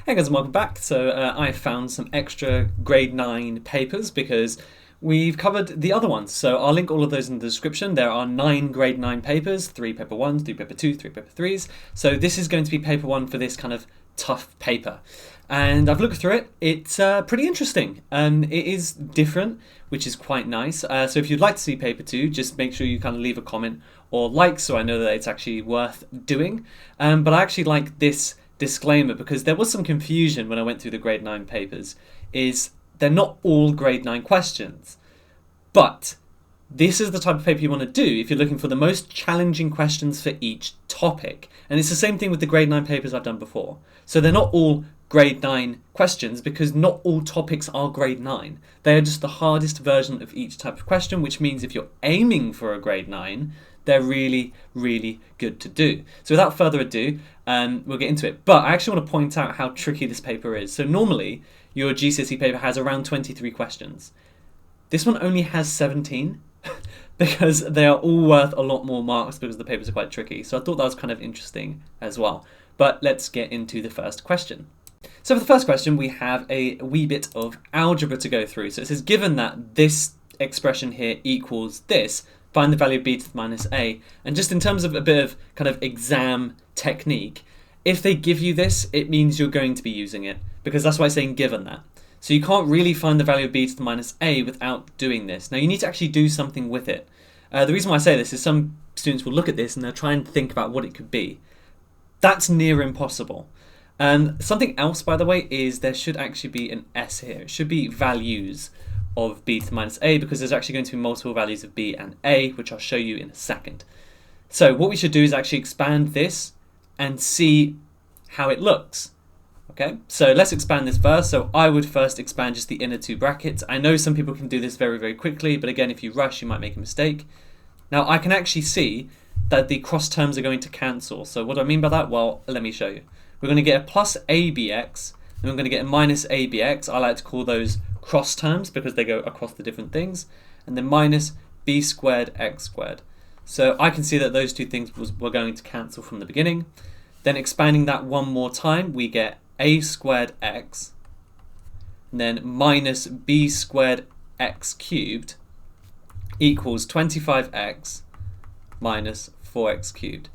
Hey guys, and welcome back. So I found some extra grade 9 papers because we've covered the other ones. So I'll link all of those in the description. There are 9 grade 9 papers, 3 paper 1s, 3 paper 2, 3 paper 3s. So this is going to be paper 1 for this kind of tough paper. And I've looked through it. It's pretty interesting. It is different, which is quite nice. So if you'd like to see paper 2, just make sure you kind of leave a comment or like so I know that it's actually worth doing. But I actually like this disclaimer because there was some confusion when I went through the grade 9 papers. Is they're not all grade 9 questions, but this is the type of paper you want to do if you're looking for the most challenging questions for each topic. And it's the same thing with the grade 9 papers I've done before. So they're not all grade 9 questions because not all topics are grade 9. They are just the hardest version of each type of question, which means if you're aiming for a grade 9, they're really, really good to do. So without further ado, we'll get into it. But I actually want to point out how tricky this paper is. So normally, your GCSE paper has around 23 questions. This one only has 17 because they are all worth a lot more marks because the papers are quite tricky. So I thought that was kind of interesting as well. But let's get into the first question. So for the first question, we have a wee bit of algebra to go through. So it says, given that this expression here equals this, find the value of b to the minus a. And just in terms of a bit of kind of exam technique, if they give you this, it means you're going to be using it, because that's why it's saying given that. So you can't really find the value of b to the minus a without doing this. Now you need to actually do something with it. The reason why I say this is some students will look at this and they'll try and think about what it could be. That's near impossible. Something else, by the way, is there should actually be an S here. It should be values of b to the minus a, because there's actually going to be multiple values of b and a, which I'll show you in a second. So what we should do is actually expand this and see how it looks. Okay, so let's expand this first. So I would first expand just the inner two brackets. I know some people can do this very, very quickly, but again, if you rush, you might make a mistake. Now I can actually see that the cross terms are going to cancel. So what do I mean by that? Well, let me show you. We're going to get a plus abx, and we're going to get a minus abx. I like to call those cross terms because they go across the different things, and then minus b squared x squared. So I can see that those two things were going to cancel from the beginning. Then expanding that one more time, we get a squared x, and then minus b squared x cubed equals 25x minus 4x cubed.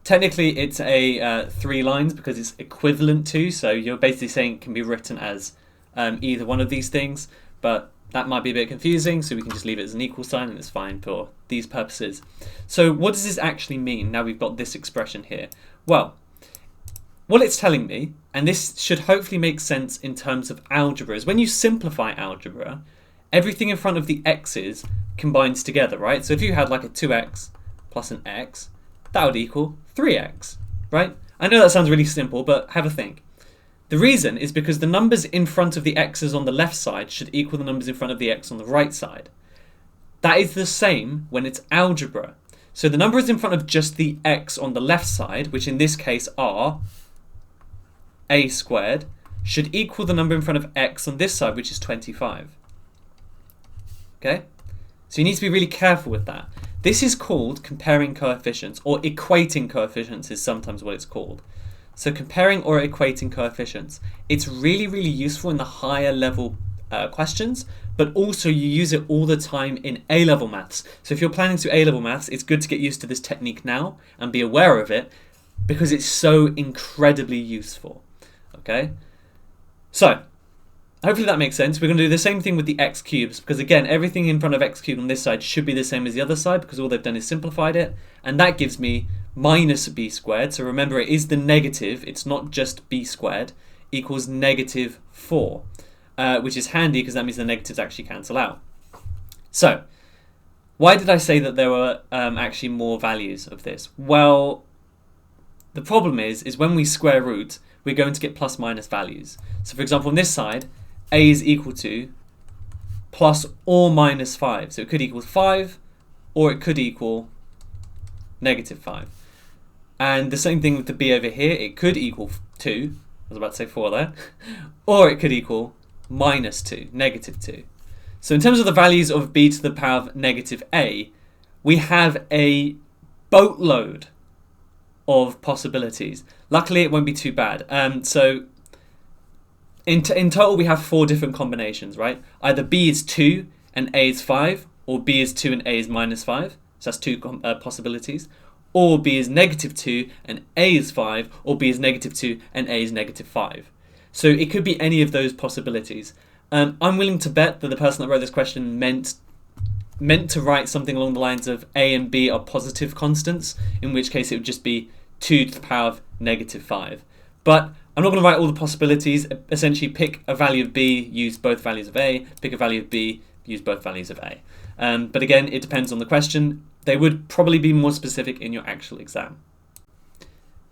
Technically, it's a 3 lines because it's equivalent to, so you're basically saying it can be written as either one of these things, but that might be a bit confusing, so we can just leave it as an equal sign and it's fine for these purposes. So what does this actually mean now we've got this expression here? Well, what it's telling me, and this should hopefully make sense in terms of algebra, is when you simplify algebra, everything in front of the x's combines together, right? So if you had like a 2x plus an x, that would equal 3x, right? I know that sounds really simple, but have a think. The reason is because the numbers in front of the x's on the left side should equal the numbers in front of the x on the right side. That is the same when it's algebra. So the numbers in front of just the x on the left side, which in this case are a squared, should equal the number in front of x on this side, which is 25. Okay? So you need to be really careful with that. This is called comparing coefficients, or equating coefficients is sometimes what it's called. So comparing or equating coefficients, it's really, really useful in the higher level questions, but also you use it all the time in A-level maths. So if you're planning to A-level maths, it's good to get used to this technique now and be aware of it because it's so incredibly useful. Okay? So, hopefully that makes sense. We're going to do the same thing with the x cubes because again, everything in front of x cubed on this side should be the same as the other side because all they've done is simplified it, and that gives me minus b squared, so remember it is the negative, it's not just b squared, equals negative 4, which is handy because that means the negatives actually cancel out. So, why did I say that there were actually more values of this? Well, the problem is when we square root, we're going to get plus minus values. So for example, on this side, a is equal to plus or minus 5. So it could equal 5, or it could equal negative 5. And the same thing with the b over here, it could equal 2, I was about to say 4 there, or it could equal minus 2, negative 2. So in terms of the values of b to the power of negative a, we have a boatload of possibilities. Luckily, it won't be too bad. So in total we have 4 different combinations, right? Either b is 2 and a is 5, or b is 2 and a is minus 5. So that's 2 possibilities. Or b is negative 2 and a is 5, or b is negative 2 and a is negative 5. So it could be any of those possibilities. I'm willing to bet that the person that wrote this question meant to write something along the lines of a and b are positive constants, in which case it would just be 2 to the power of negative 5. But I'm not going to write all the possibilities. Essentially, pick a value of b, use both values of a, pick a value of b, use both values of a. But again, it depends on the question. They would probably be more specific in your actual exam.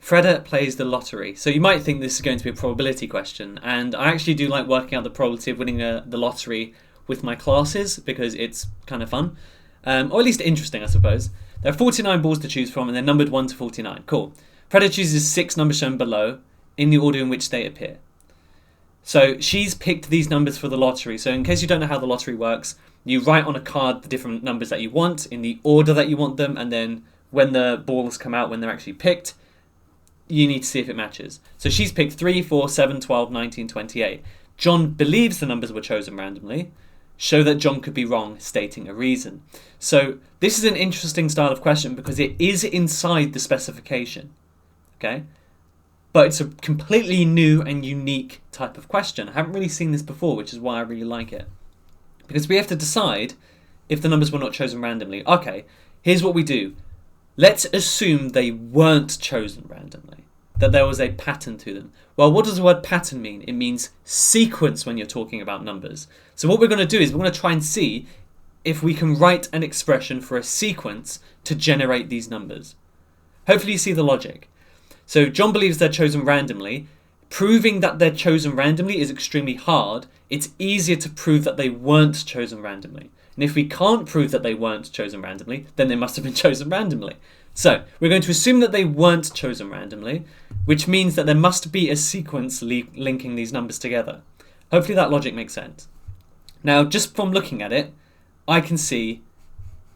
Freda plays the lottery. So you might think this is going to be a probability question, and I actually do like working out the probability of winning the lottery with my classes because it's kind of fun, or at least interesting, I suppose. There are 49 balls to choose from, and they're numbered 1 to 49. Cool. Freda chooses 6 numbers shown below in the order in which they appear. So she's picked these numbers for the lottery. So in case you don't know how the lottery works, you write on a card the different numbers that you want in the order that you want them, and then when the balls come out, when they're actually picked, you need to see if it matches. So she's picked 3, 4, 7, 12, 19, 28. John believes the numbers were chosen randomly. Show that John could be wrong, stating a reason. So this is an interesting style of question because it is inside the specification. Okay? But it's a completely new and unique type of question. I haven't really seen this before, which is why I really like it. Because we have to decide if the numbers were not chosen randomly. Okay, here's what we do. Let's assume they weren't chosen randomly, that there was a pattern to them. Well, what does the word pattern mean? It means sequence when you're talking about numbers. So what we're going to do is we're going to try and see if we can write an expression for a sequence to generate these numbers. Hopefully you see the logic. So John believes they're chosen randomly. Proving that they're chosen randomly is extremely hard. It's easier to prove that they weren't chosen randomly. And if we can't prove that they weren't chosen randomly, then they must have been chosen randomly. So we're going to assume that they weren't chosen randomly, which means that there must be a sequence linking these numbers together. Hopefully that logic makes sense. Now, just from looking at it, I can see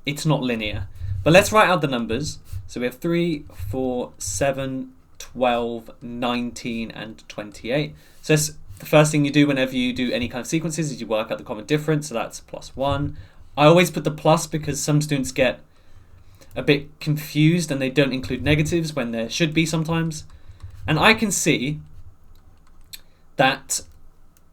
it's not linear. But let's write out the numbers. So we have 3, 4, 7, 12, 19, and 28. So that's the first thing you do whenever you do any kind of sequences is you work out the common difference. So that's plus 1. I always put the plus because some students get a bit confused and they don't include negatives when there should be sometimes. And I can see that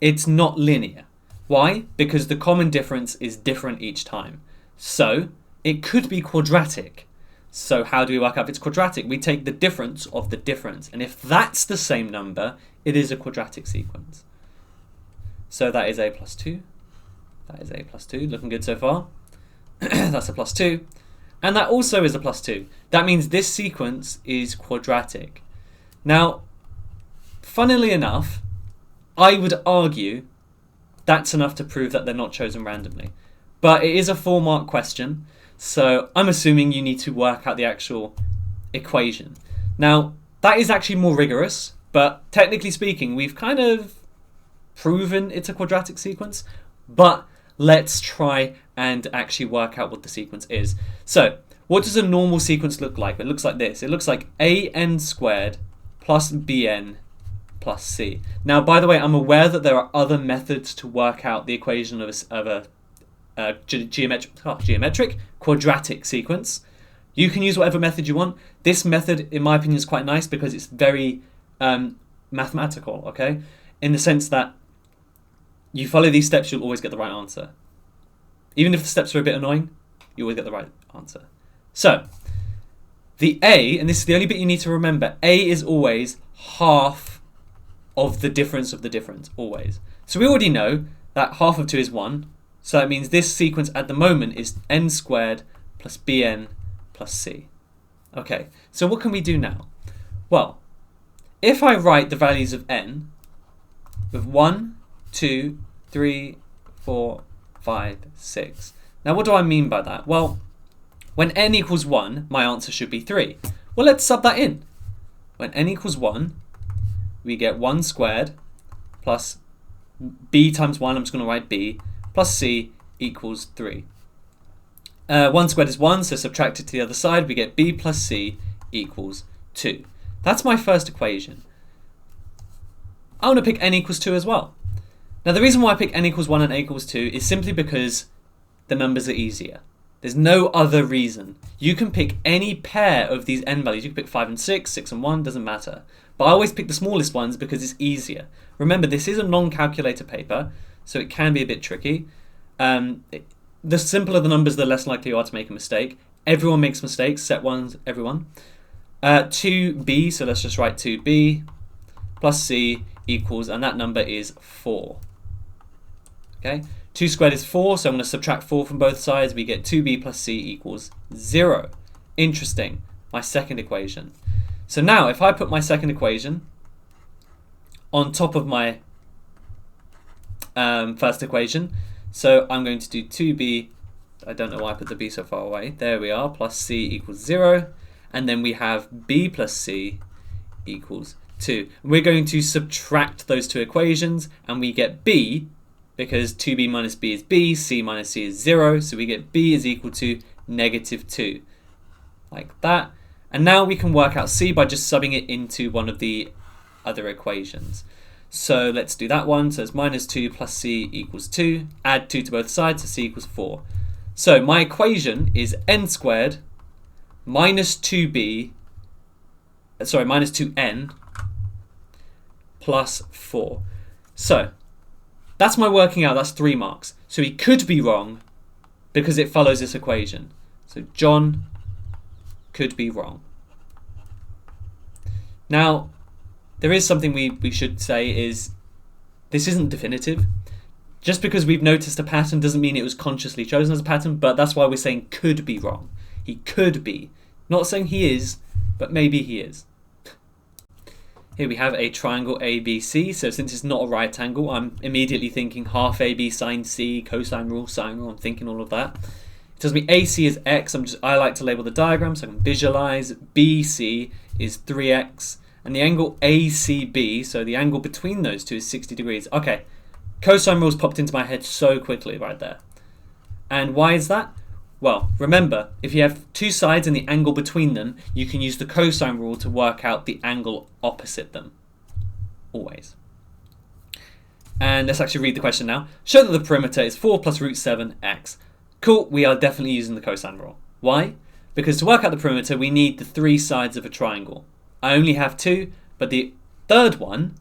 it's not linear. Why? Because the common difference is different each time. So it could be quadratic. So how do we work out if it's quadratic? We take the difference of the difference. And if that's the same number, it is a quadratic sequence. So that is a plus 2. That is a plus 2. Looking good so far. That's a plus 2. And that also is a plus 2. That means this sequence is quadratic. Now, funnily enough, I would argue that's enough to prove that they're not chosen randomly. But it is a 4-mark question, so I'm assuming you need to work out the actual equation. Now, that is actually more rigorous, but technically speaking, we've kind of proven it's a quadratic sequence, but let's try and actually work out what the sequence is. So, what does a normal sequence look like? It looks like this. It looks like an squared plus bn plus c. Now, by the way, I'm aware that there are other methods to work out the equation of a geometric quadratic sequence. You can use whatever method you want. This method, in my opinion, is quite nice because it's very mathematical, okay? In the sense that you follow these steps, you'll always get the right answer. Even if the steps are a bit annoying, you always get the right answer. So, the a, and this is the only bit you need to remember, a is always half of the difference, always. So we already know that half of 2 is 1, so that means this sequence at the moment is n squared plus bn plus c. Okay, so what can we do now? Well, if I write the values of n with 1, 2, 3, 4, 5, 6. Now what do I mean by that? Well, when n equals 1, my answer should be 3. Well, let's sub that in. When n equals 1, we get 1 squared plus b times 1, I'm just going to write b, plus c equals 3. 1 squared is 1, so subtract it to the other side, we get b plus c equals 2. That's my first equation. I want to pick n equals 2 as well. Now the reason why I pick n equals 1 and a equals 2 is simply because the numbers are easier. There's no other reason. You can pick any pair of these n values. You can pick 5 and 6, 6 and 1, doesn't matter. But I always pick the smallest ones because it's easier. Remember, this is a non-calculator paper, so it can be a bit tricky. The simpler the numbers, the less likely you are to make a mistake. Everyone makes mistakes, set ones, everyone. 2b, so let's just write 2b plus c equals, and that number is 4. Okay, 2 squared is 4, so I'm going to subtract 4 from both sides. We get 2b plus c equals 0. Interesting, my second equation. So now, if I put my second equation on top of my first equation, so I'm going to do 2b, I don't know why I put the b so far away, there we are, plus c equals 0, and then we have b plus c equals 2. We're going to subtract those two equations, and we get b, because 2b minus b is b, c minus c is 0, so we get b is equal to -2, like that. And now we can work out c by just subbing it into one of the other equations. So let's do that one. So it's -2 plus c equals 2. Add 2 to both sides, so c equals 4. So my equation is n squared minus 2n plus 4. So that's my working out. That's 3 marks. So he could be wrong because it follows this equation. So John could be wrong. Now, there is something we should say is this isn't definitive. Just because we've noticed a pattern doesn't mean it was consciously chosen as a pattern, but that's why we're saying could be wrong. He could be. Not saying he is, but maybe he is. Here we have a triangle ABC, so since it's not a right angle, I'm immediately thinking half AB sine C, cosine rule, sine rule, I'm thinking all of that. It tells me AC is X, I like to label the diagram so I can visualize. BC is 3X, and the angle ACB, so the angle between those two is 60 degrees. Okay, cosine rules popped into my head so quickly right there. And why is that? Well, remember, if you have two sides and the angle between them, you can use the cosine rule to work out the angle opposite them. Always. And let's actually read the question now. Show that the perimeter is 4 plus root 7x. Cool, we are definitely using the cosine rule. Why? Because to work out the perimeter, we need the 3 sides of a triangle. I only have 2, but the third one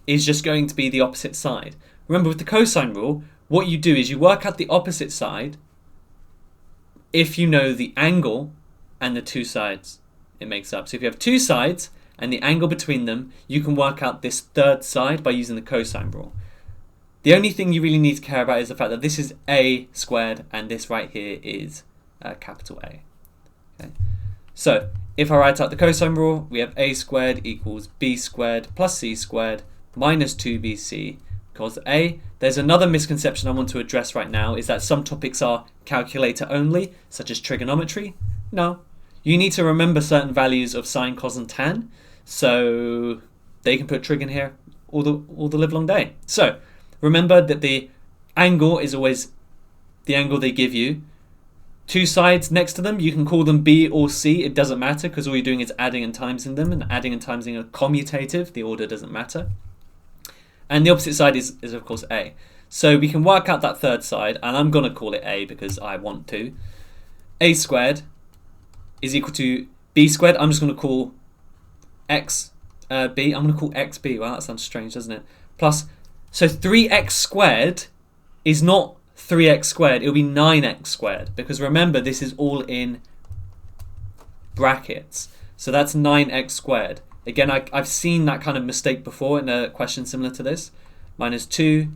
is just going to be the opposite side. Remember, with the cosine rule, what you do is you work out the opposite side if you know the angle and the 2 sides it makes up. So if you have 2 sides and the angle between them, you can work out this third side by using the cosine rule. The only thing you really need to care about is the fact that this is a squared and this right here is capital A. Okay. So if I write out the cosine rule, we have a squared equals b squared plus c squared minus 2bc cos A. There's another misconception I want to address right now, is that some topics are calculator only, such as trigonometry. No, you need to remember certain values of sine, cos and tan, so they can put trig in here all the live long day. So remember that the angle is always the angle they give you. 2 sides next to them, you can call them B or C, it doesn't matter, because all you're doing is adding and timesing them, and adding and timesing are commutative, the order doesn't matter. And the opposite side is of course A. So we can work out that third side, and I'm going to call it A because I want to. A squared is equal to B squared. I'm just going to call X B. I'm going to call X B. Wow, that sounds strange, doesn't it? Plus, so 3x squared is not 3x squared. It'll be 9x squared, because remember, this is all in brackets. So that's 9x squared. Again, I've seen that kind of mistake before in a question similar to this. Minus 2x,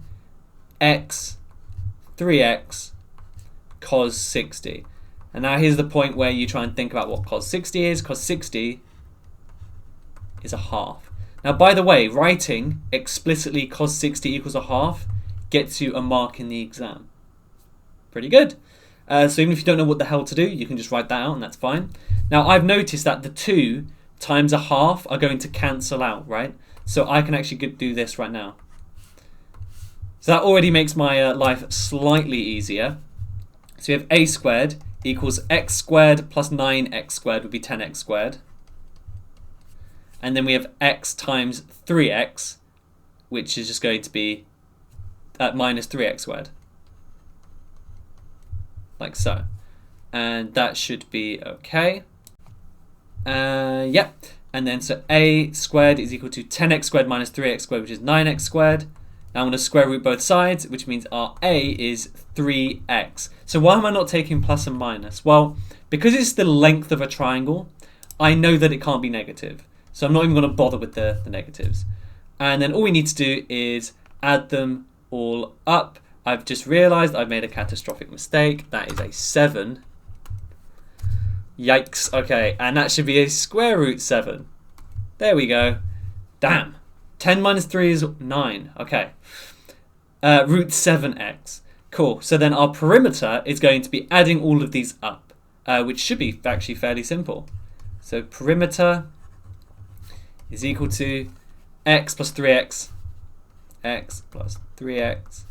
3x, cos 60. And now here's the point where you try and think about what cos 60 is. Cos 60 is a half. Now, by the way, writing explicitly cos 60 equals a half gets you a mark in the exam. Pretty good. So even if you don't know what the hell to do, you can just write that out and that's fine. Now, I've noticed that the 2 times a half are going to cancel out, right? So I can actually do this right now. So that already makes my life slightly easier. So we have a squared equals x squared plus 9x squared would be 10x squared. And then we have x times 3x, which is just going to be minus 3x squared. Like so. And that should be okay. Yep. And then so a squared is equal to 10x squared minus 3x squared, which is 9x squared. Now I'm going to square root both sides, which means our a is 3x. So why am I not taking plus and minus? Well, because it's the length of a triangle, I know that it can't be negative. So I'm not even going to bother with the negatives. And then all we need to do is add them all up. I've just realized I've made a catastrophic mistake. That is a 7. Yikes. Okay, and that should be a square root 7. There we go. Damn. 10 minus 3 is 9. Okay. Root 7x. Cool. So then our perimeter is going to be adding all of these up, which should be actually fairly simple. So perimeter is equal to x plus 3x, x plus 3x,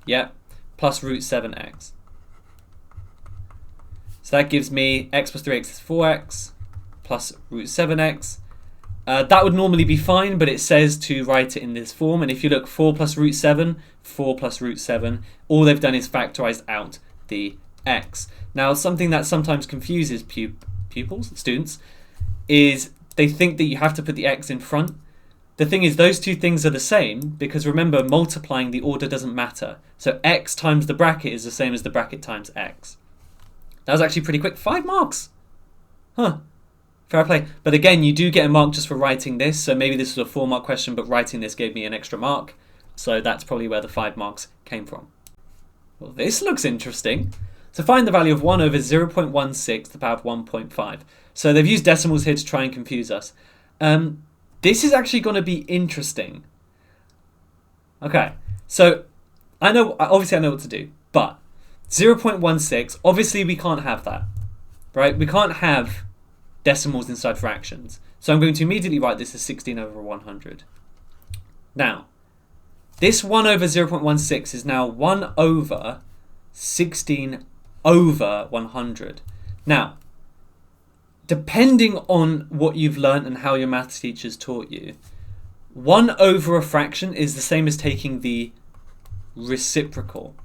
yep, plus root 7x. So that gives me x plus 3x is 4x, plus root 7x. That would normally be fine, but it says to write it in this form. And if you look, 4 plus root 7, 4 plus root 7, all they've done is factorized out the x. Now, something that sometimes confuses students, is they think that you have to put the x in front. The thing is, those two things are the same, because remember, multiplying the order doesn't matter. So x times the bracket is the same as the bracket times x. That was actually pretty quick. 5 marks. Huh. Fair play. But again, you do get a mark just for writing this. So maybe this was a 4-mark question, but writing this gave me an extra mark. So that's probably where the 5 marks came from. Well, this looks interesting. So find the value of 1 over 0.16 to the power of 1.5. So they've used decimals here to try and confuse us. This is actually going to be interesting. Okay, so obviously I know what to do, but 0.16, obviously we can't have that, right? We can't have decimals inside fractions. So I'm going to immediately write this as 16 over 100. Now, this 1 over 0.16 is now 1 over 16 over 100. Now, depending on what you've learned and how your maths teachers taught you, 1 over a fraction is the same as taking the reciprocal.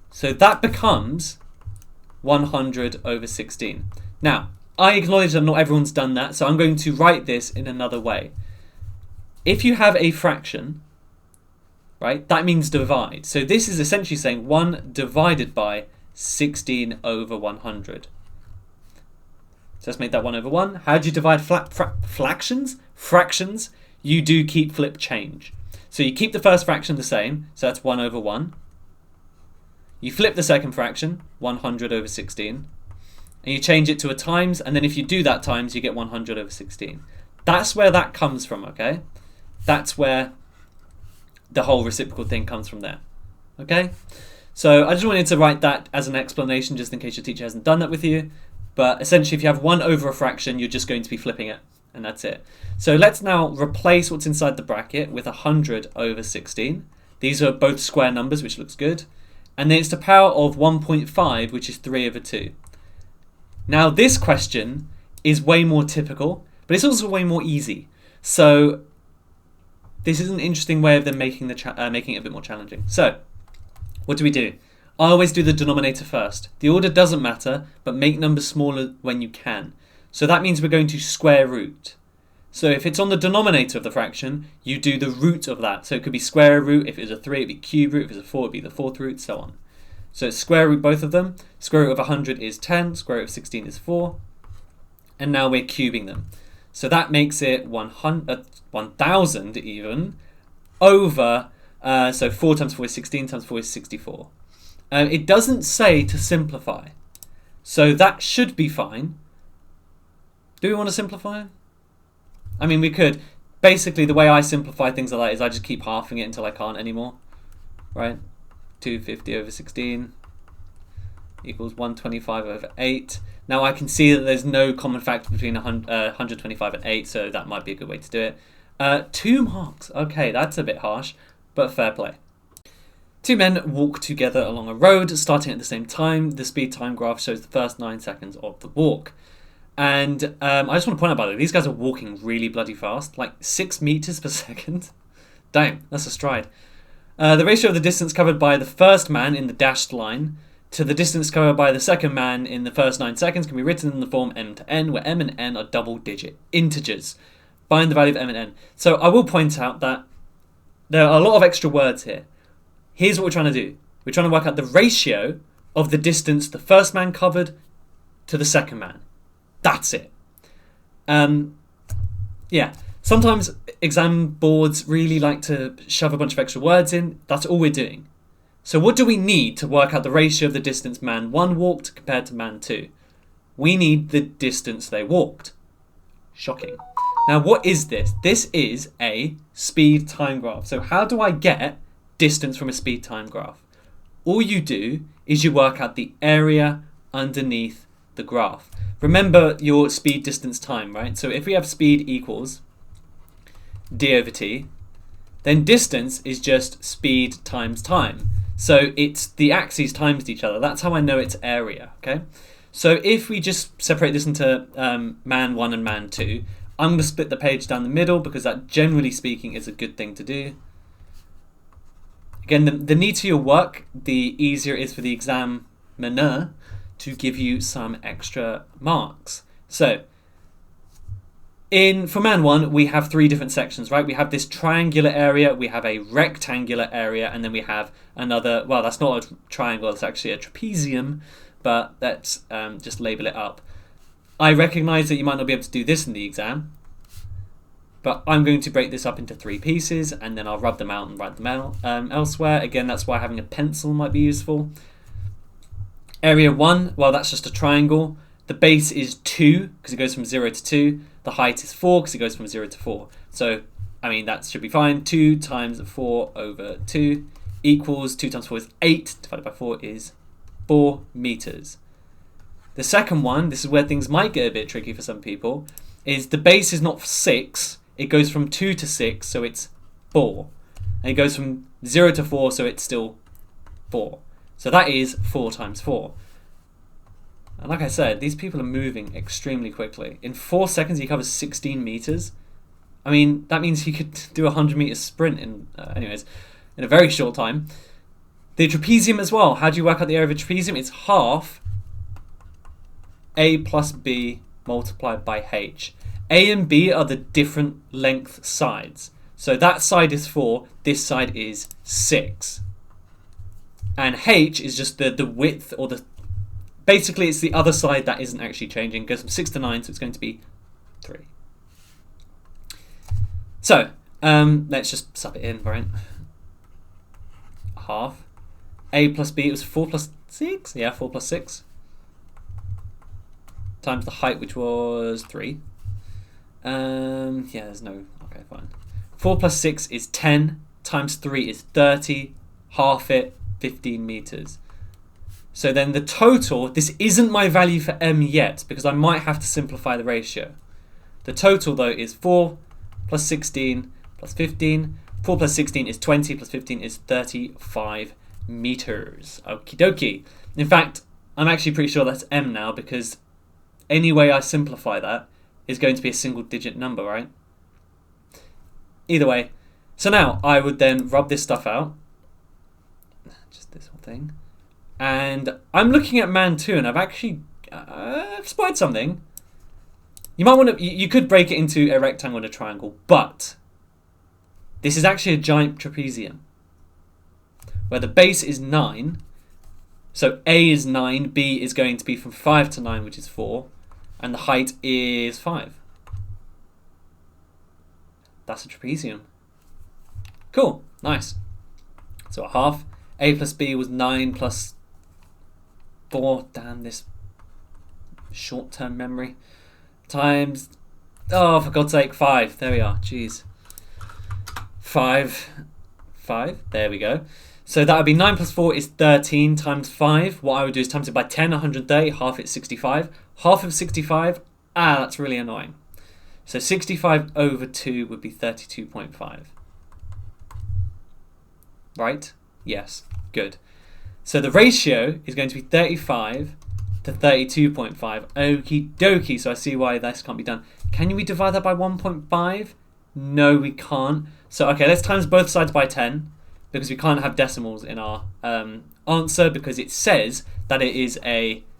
So that becomes 100 over 16. Now, I acknowledge that not everyone's done that, so I'm going to write this in another way. If you have a fraction, right, that means divide. So this is essentially saying 1 divided by 16 over 100. So let's make that 1 over 1. How do you divide fractions? Fractions, you do keep flip change. So you keep the first fraction the same, so that's 1 over 1. You flip the second fraction, 100 over 16. And you change it to a times, and then if you do that times, you get 100 over 16. That's where that comes from, okay? That's where the whole reciprocal thing comes from there, okay? So I just wanted to write that as an explanation, just in case your teacher hasn't done that with you. But essentially, if you have 1 over a fraction, you're just going to be flipping it, and that's it. So let's now replace what's inside the bracket with 100 over 16. These are both square numbers, which looks good. And then it's the power of 1.5, which is 3 over 2. Now, this question is way more typical, but it's also way more easy. So this is an interesting way of them making it a bit more challenging. So what do? I always do the denominator first. The order doesn't matter, but make numbers smaller when you can. So that means we're going to square root. So if it's on the denominator of the fraction, you do the root of that. So it could be square root. If it was a 3, it'd be cube root. If it was a 4, it'd be the 4th root, so on. So it's square root both of them. Square root of 100 is 10. Square root of 16 is 4. And now we're cubing them. So that makes it 1,000 even over, so 4 times 4 is 16 times 4 is 64. It doesn't say to simplify. So that should be fine. Do we want to simplify? I mean, we could. Basically, the way I simplify things like that is I just keep halving it until I can't anymore. Right? 250 over 16 equals 125 over 8. Now I can see that there's no common factor between 125 and 8, so that might be a good way to do it. 2 marks. Okay, that's a bit harsh, but fair play. 2 men walk together along a road, starting at the same time. The speed time graph shows the first 9 seconds of the walk. And I just want to point out, by the way, these guys are walking really bloody fast, like 6 meters per second. Damn, that's a stride. The ratio of the distance covered by the first man in the dashed line to the distance covered by the second man in the first 9 seconds can be written in the form m to n, where m and n are double-digit integers. Find the value of m and n. So I will point out that there are a lot of extra words here. Here's what we're trying to do. We're trying to work out the ratio of the distance the first man covered to the second man. That's it. Yeah. Sometimes exam boards really like to shove a bunch of extra words in. That's all we're doing. So what do we need to work out the ratio of the distance man 1 walked compared to man 2? We need the distance they walked. Shocking. Now what is this? This is a speed time graph. So how do I get distance from a speed time graph? All you do is you work out the area underneath the graph. Remember your speed, distance, time, right? So if we have speed equals d over t, then distance is just speed times time. So it's the axes times each other. That's how I know it's area, okay? So if we just separate this into man 1 and man 2, I'm going to split the page down the middle because that, generally speaking, is a good thing to do. Again, the neater your work, the easier it is for the examiner to give you some extra marks. So for man 1, we have 3 different sections, right? We have this triangular area, we have a rectangular area, and then we have another, well, that's not a triangle, it's actually a trapezium, but let's just label it up. I recognize that you might not be able to do this in the exam, but I'm going to break this up into 3 pieces, and then I'll rub them out and write them out elsewhere. Again, that's why having a pencil might be useful. Area 1, well, that's just a triangle. The base is 2, because it goes from 0 to 2. The height is 4, because it goes from 0 to 4. So, I mean, that should be fine. 2 times 4 over 2 equals 2 times 4 is 8, divided by 4 is 4 meters. The second one, this is where things might get a bit tricky for some people, is the base is not 6. It goes from 2 to 6, so it's 4. And it goes from 0 to 4, so it's still 4. So that is 4 times 4. And like I said, these people are moving extremely quickly. In 4 seconds, he covers 16 meters. I mean, that means he could do a 100-meter sprint in a very short time. The trapezium as well. How do you work out the area of a trapezium? It's half a plus b multiplied by h. A and b are the different length sides. So that side is 4, this side is 6. And h is just the width, or the... Basically, it's the other side that isn't actually changing. It goes from 6 to 9, so it's going to be 3. So, let's just sub it in, right? Half. A plus b, it was 4 plus 6? Yeah, 4 plus 6. Times the height, which was 3. Yeah, there's no... Okay, fine. 4 plus 6 is 10. Times 3 is 30. Half it, 15 meters. So then the total, this isn't my value for m yet, because I might have to simplify the ratio. The total, though, is 4 plus 16 plus 15. 4 plus 16 is 20, plus 15 is 35 meters. Okie dokie. In fact, I'm actually pretty sure that's m now, because any way I simplify that is going to be a single-digit number, right? Either way. So now, I would then rub this stuff out. Just this whole thing. And I'm looking at man 2, and I've actually spotted something. You might want to. You could break it into a rectangle and a triangle, but this is actually a giant trapezium, where the base is 9. So A is 9, B is going to be from 5 to 9, which is 4, and the height is 5. That's a trapezium. Cool, nice. So a half. A plus B was 9 plus 4, damn this short-term memory, times, oh, for God's sake, 5, there we are, jeez. 5, there we go. So that would be 9 plus 4 is 13 times 5. What I would do is times it by 10, 130, half it's 65. Half of 65, that's really annoying. So 65 over 2 would be 32.5. Right? Yes, good. So the ratio is going to be 35 to 32.5. Okie dokie, so I see why this can't be done. Can we divide that by 1.5? No, we can't. So, okay, let's times both sides by 10 because we can't have decimals in our answer because it says that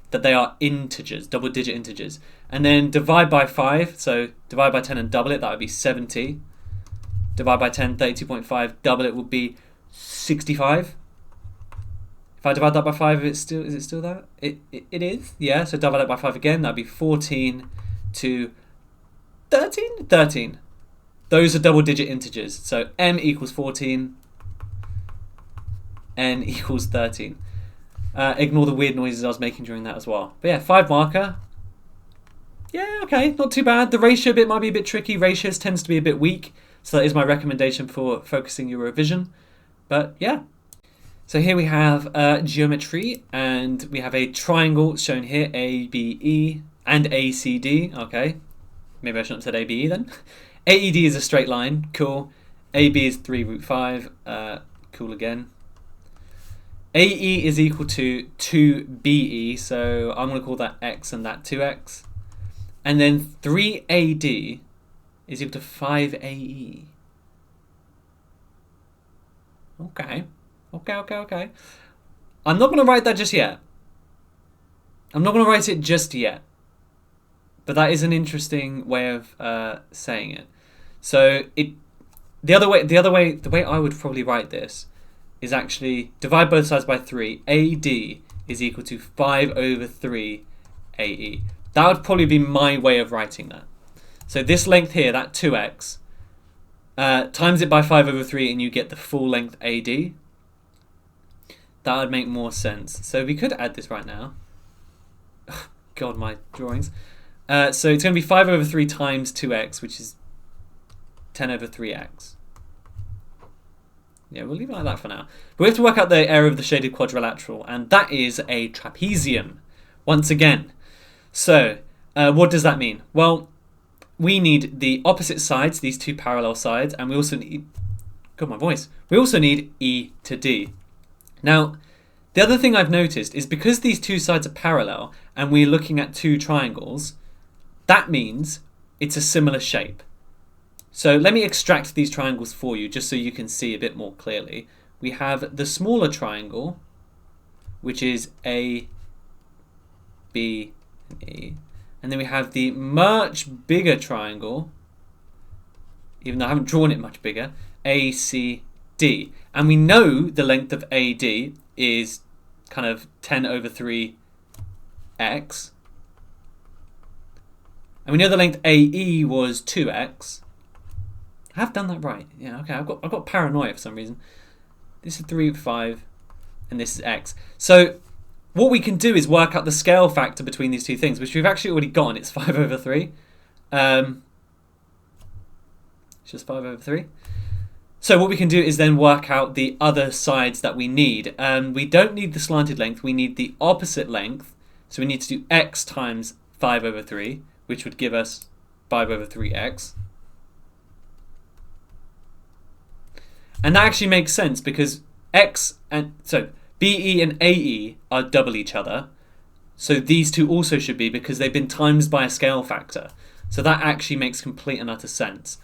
that they are integers, double-digit integers. And then divide by 5, so divide by 10 and double it, that would be 70. Divide by 10, 32.5, double it would be 65. If I divide that by 5, is it still that? It is, yeah, so divide it by 5 again, that would be 14 to 13? 13. Those are double-digit integers. So m equals 14, n equals 13. Ignore the weird noises I was making during that as well. But yeah, 5 marker. Yeah, okay, not too bad. The ratio bit might be a bit tricky. Ratios tends to be a bit weak. So that is my recommendation for focusing your revision. But yeah. So here we have geometry, and we have a triangle shown here, ABE and ACD. Okay, maybe I shouldn't have said ABE then. AED is a straight line, cool. AB is 3 root 5, cool again. AE is equal to 2BE, so I'm going to call that X and that 2X. And then 3AD is equal to 5AE. Okay. I'm not going to write that just yet. I'm not going to write it just yet. But that is an interesting way of saying it. So the way I would probably write this is actually divide both sides by 3. AD is equal to 5 over 3 AE. That would probably be my way of writing that. So this length here, that 2x, times it by 5 over 3 and you get the full length AD. That would make more sense. So we could add this right now. God, my drawings. So it's going to be 5 over 3 times 2x, which is 10 over 3x. Yeah, we'll leave it like that for now. But we have to work out the area of the shaded quadrilateral, and that is a trapezium, once again. So, what does that mean? Well, we need the opposite sides, these two parallel sides, and we also need... God, my voice. We also need E to D. Now, the other thing I've noticed is because these two sides are parallel, and we're looking at two triangles, that means it's a similar shape. So let me extract these triangles for you just so you can see a bit more clearly. We have the smaller triangle, which is A, B, and E. And then we have the much bigger triangle, even though I haven't drawn it much bigger, A, C, D. And we know the length of AD is kind of 10 over 3x. And we know the length AE was 2x. I have done that right. Yeah, okay. I've got paranoia for some reason. This is 3, 5, and this is x. So what we can do is work out the scale factor between these two things, which we've actually already gotten. It's 5 over 3. It's just 5 over 3. So what we can do is then work out the other sides that we need. We don't need the slanted length. We need the opposite length. So we need to do x times 5 over 3, which would give us 5 over 3x. And that actually makes sense because x and so BE and AE are double each other. So these two also should be because they've been times by a scale factor. So that actually makes complete and utter sense.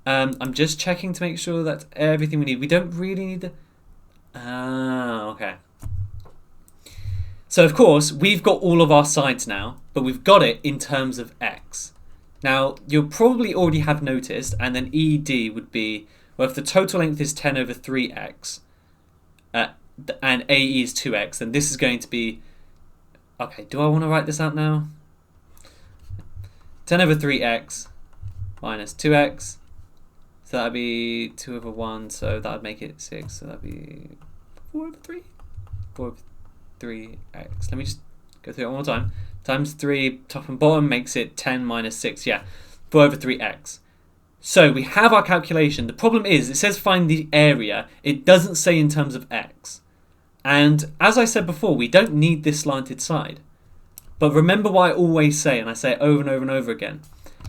I'm just checking to make sure that's everything we need. We don't really need the... okay. So of course, we've got all of our sides now, but we've got it in terms of x. Now, you'll probably already have noticed, and then ED would be... Well, if the total length is 10 over 3x and AE is 2x, then this is going to be... Okay, do I want to write this out now? 10 over 3x minus 2x. So that would be 2 over 1, so that would make it 6. So that would be 4 over 3? 4 over 3x. Let me just go through it one more time. Times 3, top and bottom, makes it 10 minus 6. Yeah, 4 over 3x. So we have our calculation. The problem is, it says find the area. It doesn't say in terms of x. And as I said before, we don't need this slanted side. But remember what I always say, and I say it over and over and over again.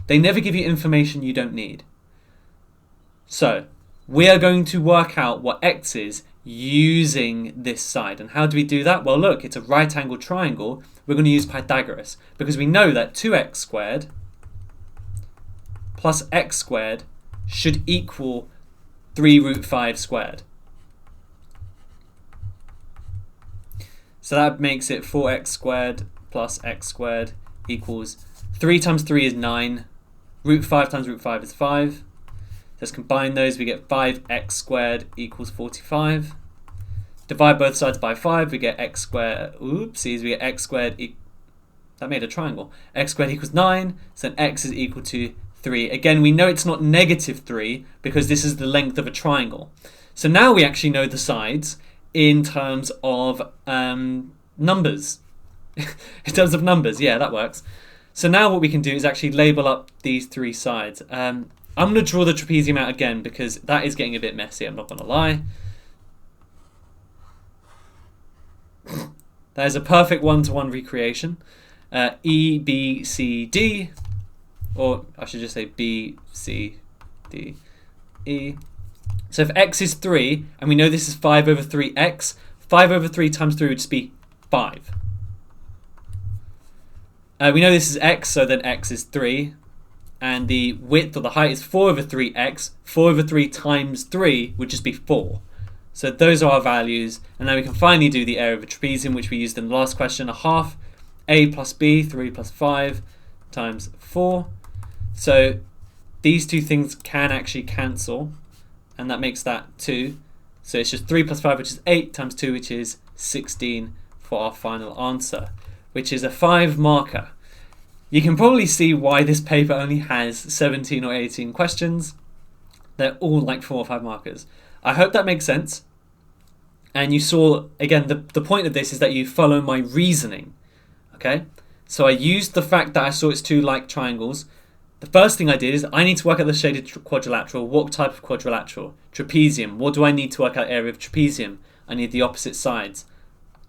They never give you information you don't need. So we are going to work out what x is using this side. And how do we do that? Well, look, it's a right angled triangle. We're going to use Pythagoras because we know that 2x squared plus x squared should equal 3 root 5 squared. So that makes it 4x squared plus x squared equals 3 times 3 is 9. Root 5 times root 5 is 5. Let's combine those. We get 5x squared equals 45. Divide both sides by 5. We get x squared. Oopsies. We get x squared. That made a triangle. X squared equals 9. So then x is equal to 3. Again, we know it's not negative 3 because this is the length of a triangle. So now we actually know the sides in terms of numbers. In terms of numbers, yeah, that works. So now what we can do is actually label up these 3 sides. I'm going to draw the trapezium out again because that is getting a bit messy, I'm not going to lie. That is a perfect one-to-one recreation. E, B, C, D, or I should just say B, C, D, E. So if x is 3, and we know this is 5 over 3x, 5 over 3 times 3 would just be 5. We know this is x, so then x is 3. And the width or the height is 4 over 3x. 4 over 3 times 3 would just be 4. So those are our values. And now we can finally do the area of a trapezium, which we used in the last question, a half. A plus b, 3 plus 5 times 4. So these two things can actually cancel. And that makes that 2. So it's just 3 plus 5, which is 8, times 2, which is 16 for our final answer, which is a 5 marker. You can probably see why this paper only has 17 or 18 questions. They're all like 4 or 5 markers. I hope that makes sense. And you saw, again, the point of this is that you follow my reasoning. Okay? So I used the fact that I saw it's 2 like triangles. The first thing I did is I need to work out the shaded quadrilateral. What type of quadrilateral? Trapezium. What do I need to work out area of trapezium? I need the opposite sides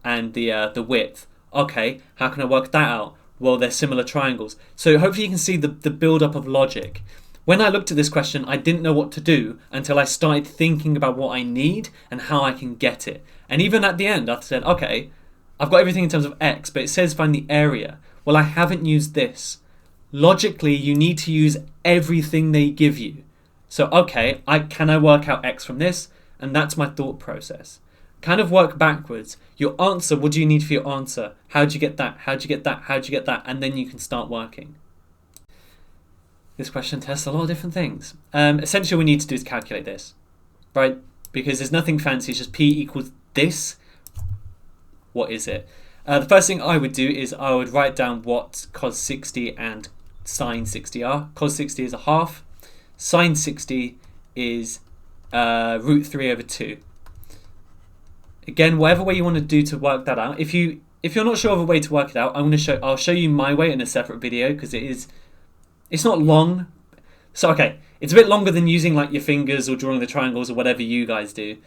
and the width. Okay, how can I work that out? Well, they're similar triangles. So hopefully you can see the build-up of logic. When I looked at this question, I didn't know what to do until I started thinking about what I need and how I can get it. And even at the end, I said, okay, I've got everything in terms of x, but it says find the area. Well, I haven't used this. Logically, you need to use everything they give you. So, okay, can I work out x from this? And that's my thought process. Kind of work backwards. Your answer, what do you need for your answer? How'd you get that? How'd you get that? How'd you get that? And then you can start working. This question tests a lot of different things. Essentially, what we need to do is calculate this, right? Because there's nothing fancy, it's just p equals this. What is it? The first thing I would do is I would write down what cos 60 and sine 60 are. Cos 60 is a half. Sine 60 is root 3 over 2. Again, whatever way you want to do to work that out. If you're not sure of a way to work it out, I'll show you my way in a separate video because it's not long. So okay, it's a bit longer than using like your fingers or drawing the triangles or whatever you guys do,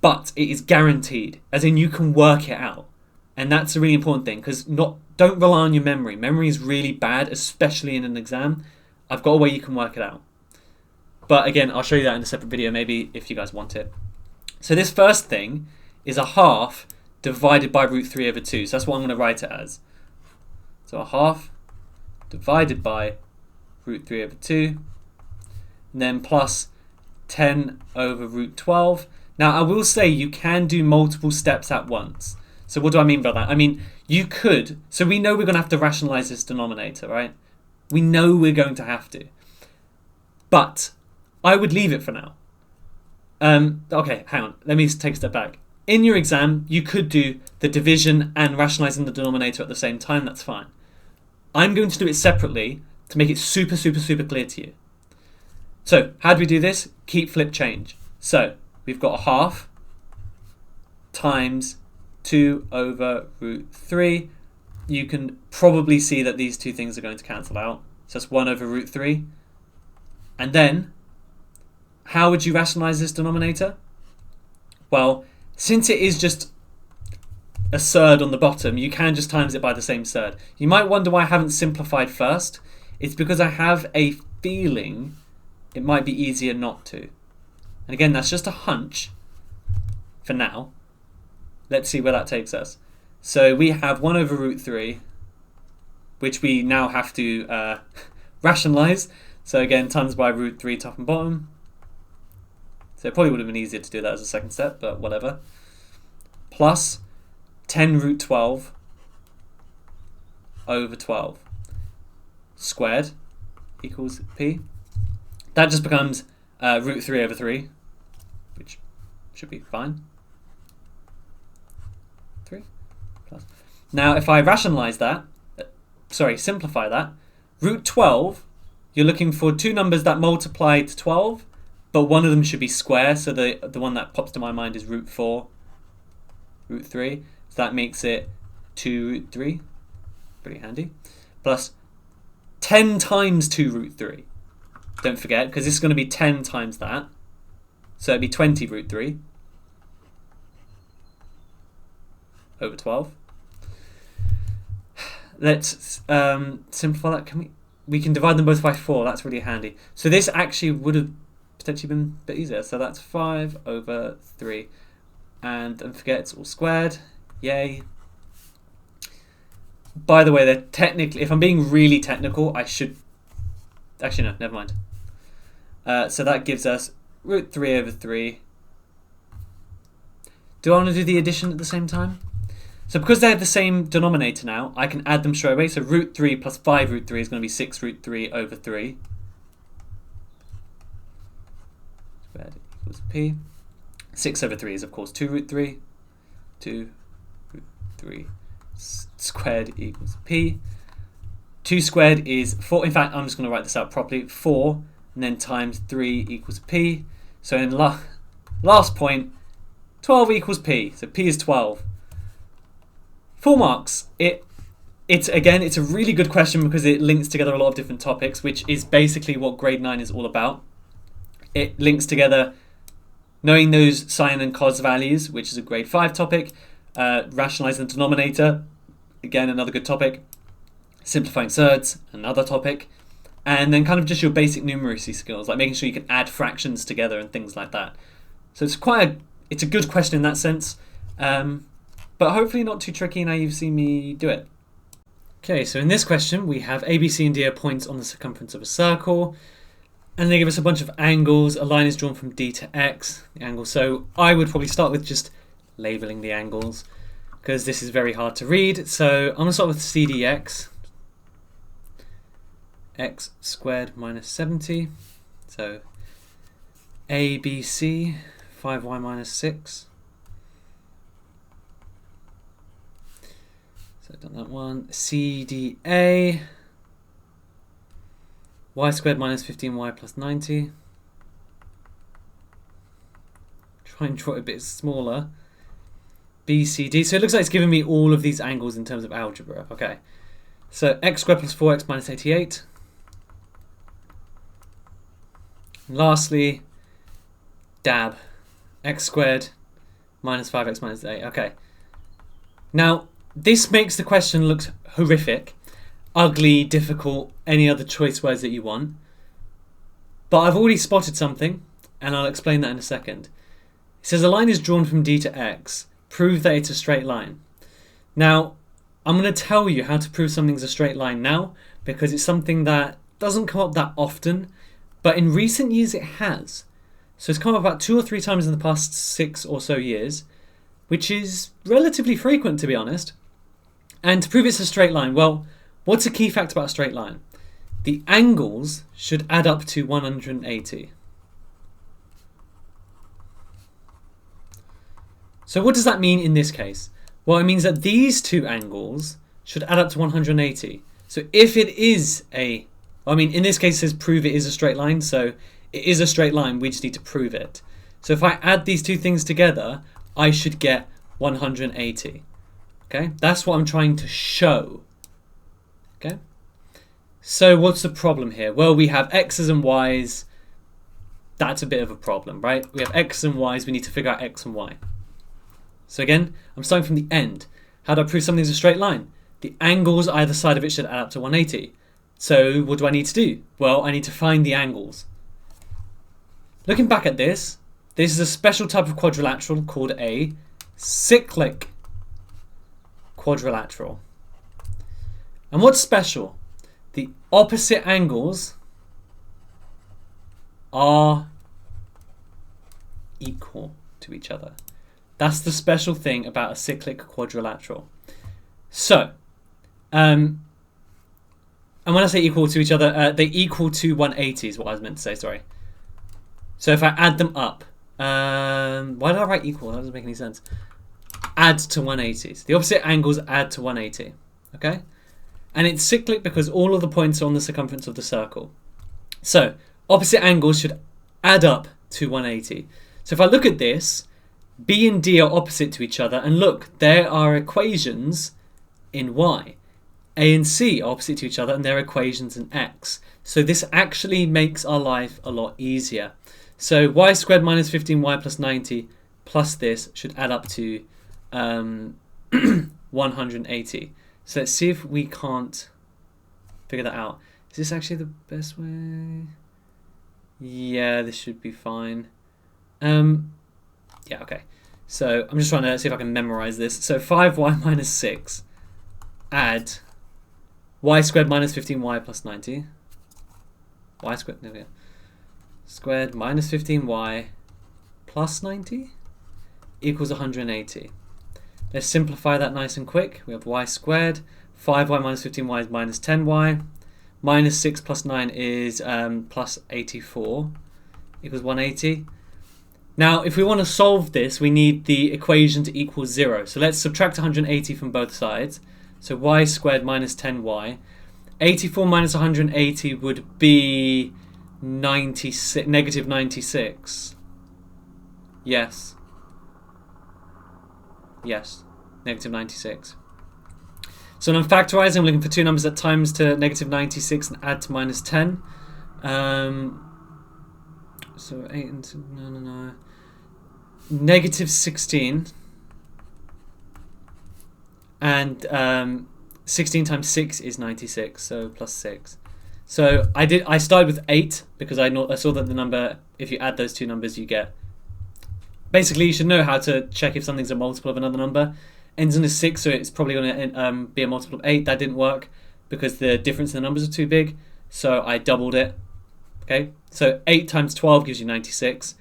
but it is guaranteed, as in you can work it out. And that's a really important thing because don't rely on your memory. Memory is really bad, especially in an exam. I've got a way you can work it out. But again, I'll show you that in a separate video maybe if you guys want it. So this first thing is a half divided by root 3 over 2. So that's what I'm going to write it as. So a half divided by root 3 over 2. And then plus 10 over root 12. Now I will say you can do multiple steps at once. So what do I mean by that? I mean, you could, so we know we're going to have to rationalize this denominator, right? We know we're going to have to. But I would leave it for now. Okay, hang on. Let me take a step back. In your exam, you could do the division and rationalizing the denominator at the same time. That's fine. I'm going to do it separately to make it super, super, super clear to you. So how do we do this? Keep, flip, change. So we've got a half times 2 over root 3. You can probably see that these two things are going to cancel out. So that's 1 over root 3. And then, how would you rationalize this denominator? Well, since it is just a surd on the bottom, you can just times it by the same surd. You might wonder why I haven't simplified first. It's because I have a feeling it might be easier not to. And again, that's just a hunch for now. Let's see where that takes us. So we have 1 over root 3, which we now have to rationalize. So again, times by root 3 top and bottom. So it probably would have been easier to do that as a second step, but whatever. Plus 10 root 12 over 12 squared equals p. That just becomes root 3 over 3, which should be fine. 3 plus. Now, if I rationalize that, simplify that, root 12, you're looking for two numbers that multiply to 12, but one of them should be square, so the one that pops to my mind is root 4, root 3, so that makes it 2 root 3, pretty handy, plus 10 times 2 root 3. Don't forget, because this is going to be 10 times that. So it'd be 20 root 3 over 12. Let's simplify that. We can divide them both by 4. That's really handy. So this actually would have potentially been a bit easier. So that's 5 over 3. And don't forget, it's all squared. Yay. By the way, they're technically, if I'm being really technical, I should... Actually, no, never mind. So that gives us root 3 over 3. Do I want to do the addition at the same time? So because they have the same denominator now, I can add them straight away. So root 3 plus 5 root 3 is going to be 6 root 3 over 3. Squared equals p. 6 over 3 is, of course, 2 root 3. 2 root 3 squared equals p. 2 squared is 4. In fact, I'm just going to write this out properly. 4 and then times 3 equals p. So in last point, 12 equals p. So p is 12. 4 marks. It's a really good question because it links together a lot of different topics, which is basically what grade 9 is all about. It links together knowing those sine and cos values, which is a grade 5 topic, rationalizing the denominator, again another good topic, simplifying surds, another topic, and then kind of just your basic numeracy skills, like making sure you can add fractions together and things like that. So it's a good question in that sense, but hopefully not too tricky now you've seen me do it. Okay, so in this question we have A, B, C and D are points on the circumference of a circle, and they give us a bunch of angles. A line is drawn from D to X, the angle. So I would probably start with just labeling the angles because this is very hard to read. So I'm going to start with CDX. X squared minus 70. So ABC, 5y minus 6. So I've done that one. CDA, y squared minus 15y plus 90. Try and draw it a bit smaller. BCD. So it looks like it's giving me all of these angles in terms of algebra. Okay. So x squared plus 4x minus 88. And lastly, DAB. X squared minus 5x minus 8. Okay. Now, this makes the question look horrific. Ugly, difficult, any other choice words that you want. But I've already spotted something, and I'll explain that in a second. It says a line is drawn from D to X. Prove that it's a straight line. Now, I'm going to tell you how to prove something's a straight line now, because it's something that doesn't come up that often, but in recent years it has. So it's come up about 2 or 3 times in the past 6 or so years, which is relatively frequent, to be honest. And to prove it's a straight line, well, what's a key fact about a straight line? The angles should add up to 180. So what does that mean in this case? Well, it means that these two angles should add up to 180. So if it is in this case it says prove it is a straight line, so it is a straight line, we just need to prove it. So if I add these two things together, I should get 180. Okay, that's what I'm trying to show. Okay, so what's the problem here? Well, we have x's and y's. That's a bit of a problem, right? We have x's and y's, we need to figure out x and y. So again, I'm starting from the end. How do I prove something's a straight line? The angles either side of it should add up to 180. So what do I need to do? Well, I need to find the angles. Looking back at this is a special type of quadrilateral called a cyclic quadrilateral. And what's special? The opposite angles are equal to each other. That's the special thing about a cyclic quadrilateral. So, and when I say equal to each other, they equal to 180 is what I was meant to say, sorry. So if I add them up, why did I write equal? That doesn't make any sense. Add to 180. So the opposite angles add to 180, okay? And it's cyclic because all of the points are on the circumference of the circle. So opposite angles should add up to 180. So if I look at this, B and D are opposite to each other, and look, there are equations in Y. A and C are opposite to each other, and there are equations in X. So this actually makes our life a lot easier. So y squared minus 15y plus 90 plus this should add up to 180. So let's see if we can't figure that out. Is this actually the best way? Yeah, this should be fine. Yeah, okay. So I'm just trying to see if I can memorize this. So 5y minus 6 add y squared minus 15y plus 90. Y squared, there we go. Squared minus 15y plus 90 equals 180. Let's simplify that nice and quick. We have y squared. 5y minus 15y is minus 10y. Minus 6 plus 9 is plus 84 equals 180. Now, if we want to solve this, we need the equation to equal 0. So let's subtract 180 from both sides. So y squared minus 10y. 84 minus 180 would be negative 96. Yes. Yes, negative 96. So when I'm factorizing, I'm looking for two numbers that times to negative 96 and add to minus 10. So 8 and no. Negative 16. And 16 times 6 is 96, so plus 6. So I started with 8 because I saw that the number, if you add those two numbers, you get. Basically, you should know how to check if something's a multiple of another number. Ends in a 6, so it's probably going to be a multiple of 8. That didn't work because the difference in the numbers are too big, so I doubled it. Okay, so 8 times 12 gives you 96.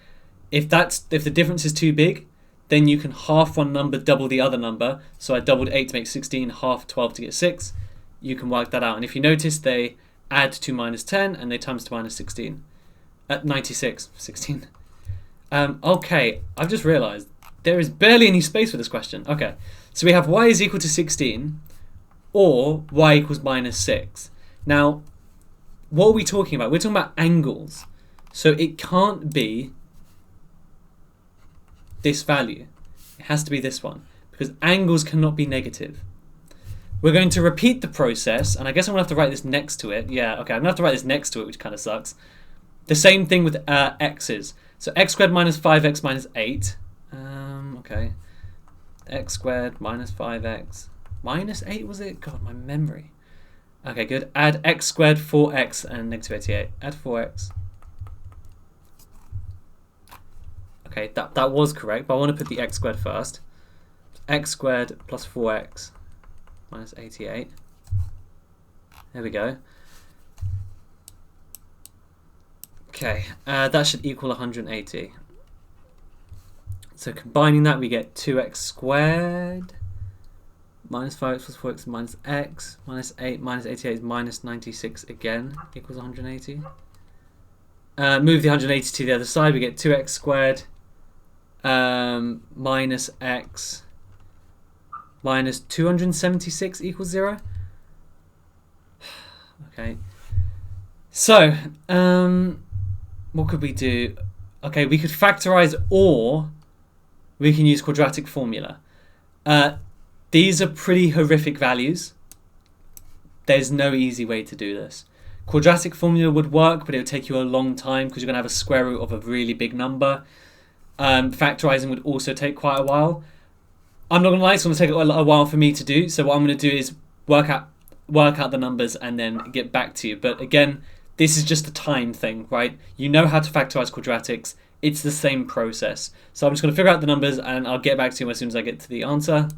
If the difference is too big, then you can half one number, double the other number. So I doubled 8 to make 16, half 12 to get 6. You can work that out. And if you notice, they add to minus 10 and they times to minus 16. At 96, 16. Okay, I've just realized there is barely any space for this question. Okay, so we have y is equal to 16 or y equals minus 6. Now, what are we talking about? We're talking about angles. So it can't be this value. It has to be this one because angles cannot be negative. We're going to repeat the process, and I guess I'm going to have to write this next to it. Yeah, okay, I'm going to have to write this next to it, which kind of sucks. The same thing with x's. So x squared minus 5x minus 8. Okay. X squared minus 5x minus 8, was it? God, my memory. Okay, good. Add x squared, 4x, and negative 88. Add 4x. Okay, that was correct, but I want to put the x squared first. X squared plus 4x minus 88. There we go. Okay, that should equal 180. So combining that, we get 2x squared minus 5x plus 4x minus x minus 8 minus 88 is minus 96 again, equals 180. Move the 180 to the other side, we get 2x squared minus x minus 276 equals 0. Okay. So, what could we do? Okay, we could factorize, or we can use quadratic formula. These are pretty horrific values. There's no easy way to do this. Quadratic formula would work, but it would take you a long time because you're going to have a square root of a really big number. Factorizing would also take quite a while. I'm not going to lie, it's going to take a while for me to do. So what I'm going to do is work out the numbers and then get back to you. But again, this is just a time thing, right? You know how to factorize quadratics. It's the same process. So I'm just going to figure out the numbers and I'll get back to you as soon as I get to the answer.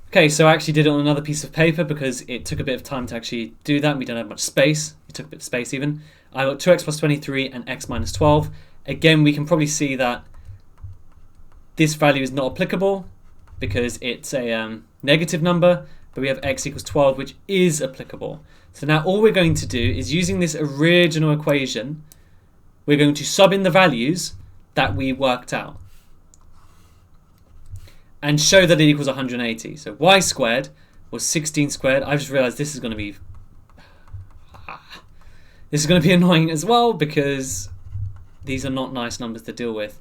Okay, so I actually did it on another piece of paper because it took a bit of time to actually do that. We don't have much space. It took a bit of space even. I got 2x plus 23 and x minus 12. Again, we can probably see that this value is not applicable because it's a negative number, but we have x equals 12, which is applicable. So now all we're going to do is, using this original equation, we're going to sub in the values that we worked out and show that it equals 180. So y squared was 16 squared. I've just realized this is going to be annoying as well, because these are not nice numbers to deal with.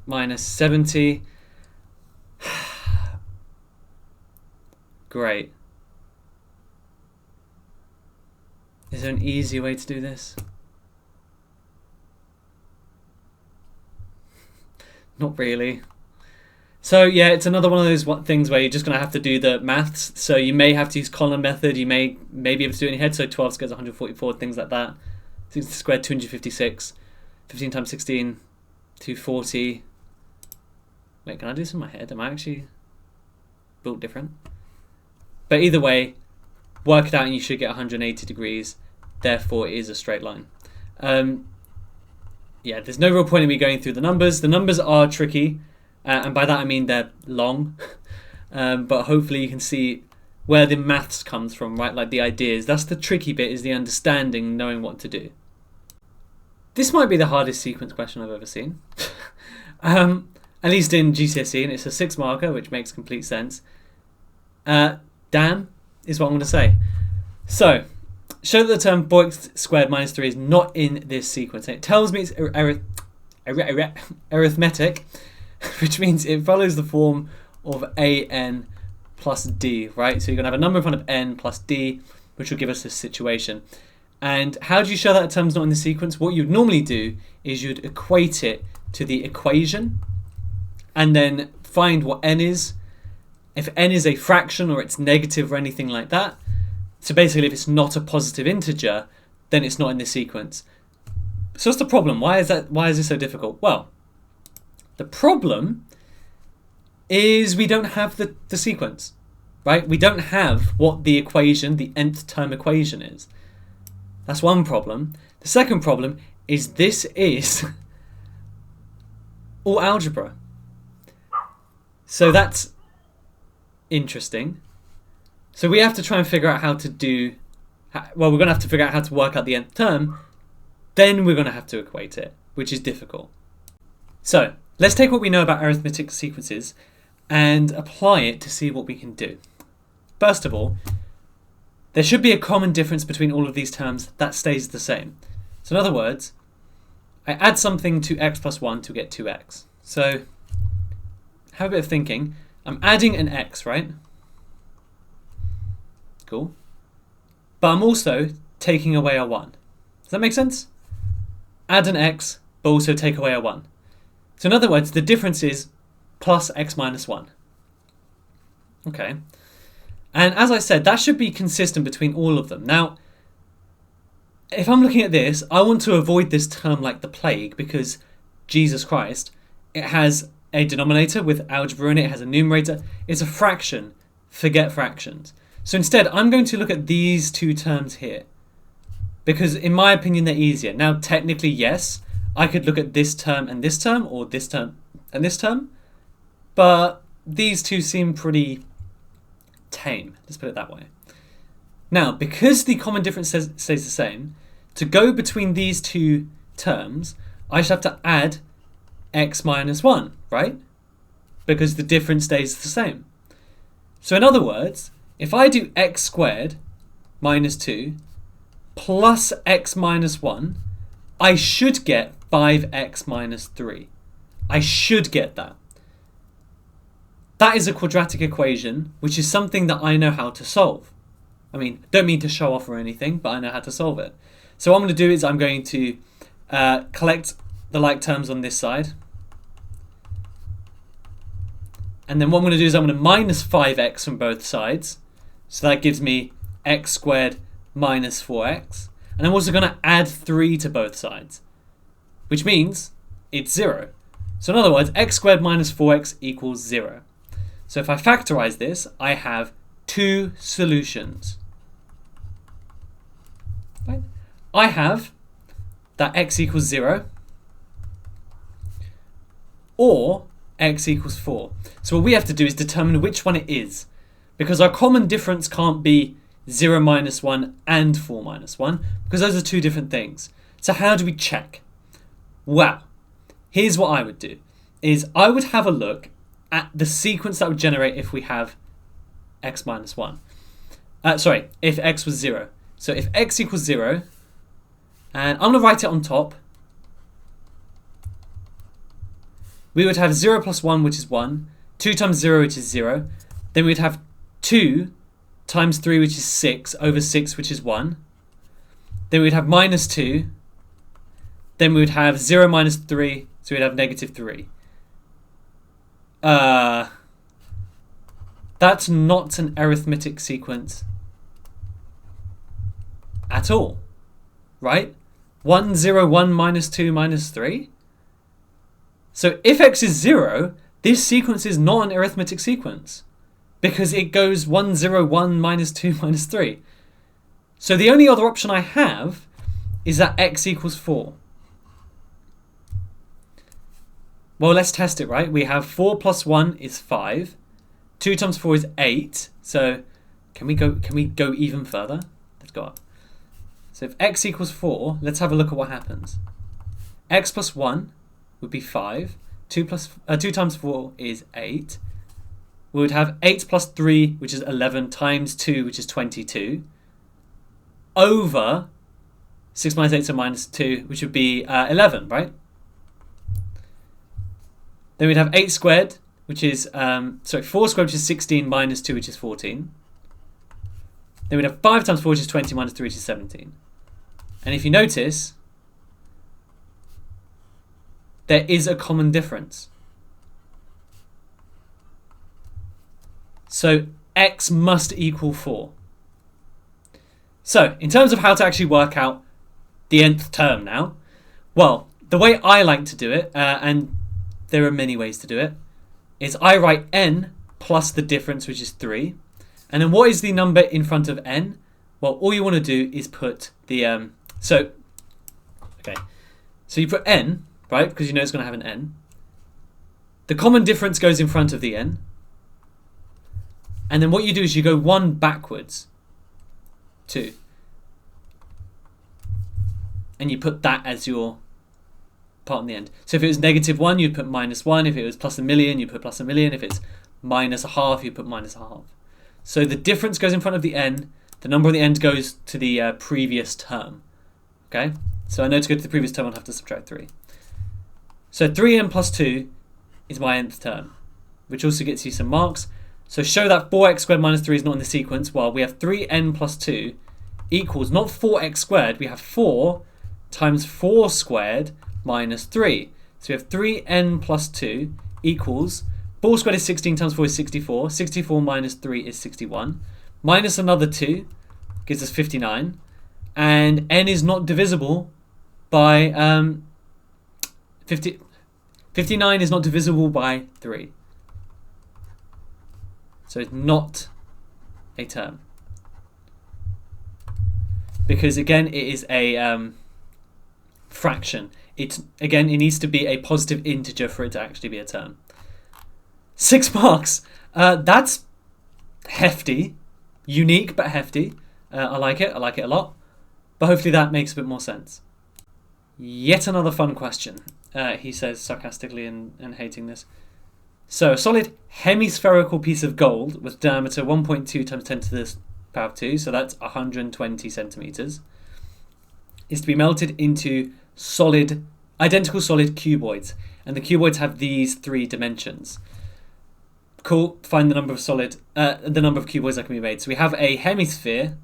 Minus 70. Great. Is there an easy way to do this? Not really. So yeah, it's another one of those things where you're just going to have to do the maths. So you may have to use column method. You may be able to do it in your head. So 12 squared is 144, things like that. 16 squared, 256. 15 times 16, 240. Wait, can I do this in my head? Am I actually built different? But either way, work it out and you should get 180 degrees. Therefore, it is a straight line. Yeah, there's no real point in me going through the numbers. The numbers are tricky. And by that I mean they're long. But hopefully you can see where the maths comes from, right? Like the ideas. That's the tricky bit, is the understanding, knowing what to do. This might be the hardest sequence question I've ever seen. At least in Gcse, and it's a 6 marker, which makes complete sense. Damn is what I'm going to say. So, show that the term 4x squared minus 3 is not in this sequence. And it tells me it's arithmetic, which means it follows the form of an plus d, right? So you're going to have a number in front of n plus d, which will give us this situation. And how do you show that a term's not in the sequence? What you'd normally do is you'd equate it to the equation and then find what n is. If n is a fraction or it's negative or anything like that, so basically if it's not a positive integer, then it's not in this sequence. So what's the problem? Why is this so difficult? Well, the problem is we don't have the sequence, right? We don't have what the equation, the nth term equation is. That's one problem. The second problem is this is all algebra. So that's interesting. So we have to try and figure out how to do, well, we're going to have to figure out how to work out the nth term, then we're going to have to equate it, which is difficult. So let's take what we know about arithmetic sequences and apply it to see what we can do. First of all, there should be a common difference between all of these terms that stays the same. So in other words, I add something to x plus 1 to get 2x. So have a bit of thinking. I'm adding an x, right? Cool. But I'm also taking away a 1. Does that make sense? Add an x, but also take away a 1. So in other words, the difference is plus x minus 1. Okay. And as I said, that should be consistent between all of them. Now, if I'm looking at this, I want to avoid this term like the plague, because Jesus Christ, it has a denominator with algebra in it, it has a numerator. It's a fraction. Forget fractions. So instead, I'm going to look at these two terms here, because in my opinion, they're easier. Now, technically, yes, I could look at this term, or this term and this term, but these two seem pretty tame. Let's put it that way. Now, because the common difference stays the same, to go between these two terms, I should have to add x minus 1, right? Because the difference stays the same. So in other words, if I do x squared minus 2 plus x minus 1, I should get 5x minus 3. I should get that. That is a quadratic equation, which is something that I know how to solve. I mean, don't mean to show off or anything, but I know how to solve it. So what I'm going to do is I'm going to collect the like terms on this side. And then what I'm going to do is I'm going to minus 5x from both sides. So that gives me x squared minus 4x. And I'm also going to add 3 to both sides, which means it's 0. So in other words, x squared minus 4x equals 0. So if I factorize this, I have 2 solutions. Right? I have that x equals 0. or x equals 4. So what we have to do is determine which one it is, because our common difference can't be 0 minus 1 and 4 minus 1, because those are two different things. So how do we check? Well, here's what I would do, is I would have a look at the sequence that would generate if we have x minus 1. If x was 0. So if x equals 0, and I'm going to write it on top, we would have 0 plus 1, which is 1, 2 times 0, which is 0, then we'd have 2 times 3, which is 6, over 6, which is 1, then we'd have minus 2, then we would have 0 minus 3, so we'd have negative 3. That's not an arithmetic sequence at all, right? 1, 0, 1, minus 2, minus 3. So if x is 0, this sequence is not an arithmetic sequence because it goes 1, 0, 1, minus 2, minus 3. So the only other option I have is that x equals 4. Well, let's test it, right? We have 4 plus 1 is 5. 2 times 4 is 8. So can we go even further? Let's go up. So if x equals 4, let's have a look at what happens. X plus 1 would be 5. 2 times 4 is 8. We would have 8 plus 3, which is 11, times 2, which is 22, over 6 minus 8, so minus 2, which would be 11, right? Then we'd have 8 squared, which is, 4 squared, which is 16, minus 2, which is 14. Then we'd have 5 times 4, which is 20, minus 3, which is 17. And if you notice, there is a common difference. So x must equal 4. So in terms of how to actually work out the nth term now, well, the way I like to do it, and there are many ways to do it, is I write n plus the difference, which is 3. And then what is the number in front of n? Well, all you want to do is put the... So you put n, right? Because you know it's going to have an n. The common difference goes in front of the n. And then what you do is you go 1 backwards. 2. And you put that as your part on the end. So if it was negative 1, you'd put minus 1. If it was plus a million, you'd put plus a million. If it's minus a half, you put minus a half. So the difference goes in front of the n. The number on the end goes to the previous term. Okay? So I know to go to the previous term, I'll have to subtract 3. So 3n plus 2 is my nth term, which also gets you some marks. So show that 4x squared minus 3 is not in the sequence. Well, we have 3n plus 2 equals not 4x squared. We have 4 times 4 squared minus 3. So we have 3n plus 2 equals 4 squared is 16 times 4 is 64. 64 minus 3 is 61. Minus another 2 gives us 59. And n is not divisible by 59 is not divisible by 3. So it's not a term. Because again, it is a fraction. It needs to be a positive integer for it to actually be a term. 6 marks. That's hefty. Unique, but hefty. I like it. I like it a lot. But hopefully that makes a bit more sense. Yet another fun question, he says sarcastically and hating this. So a solid hemispherical piece of gold with diameter 1.2 times 10 to the power of 2, so that's 120 centimeters, is to be melted into identical solid cuboids. And the cuboids have these 3 dimensions. Cool, find the number of cuboids that can be made. So we have a hemisphere,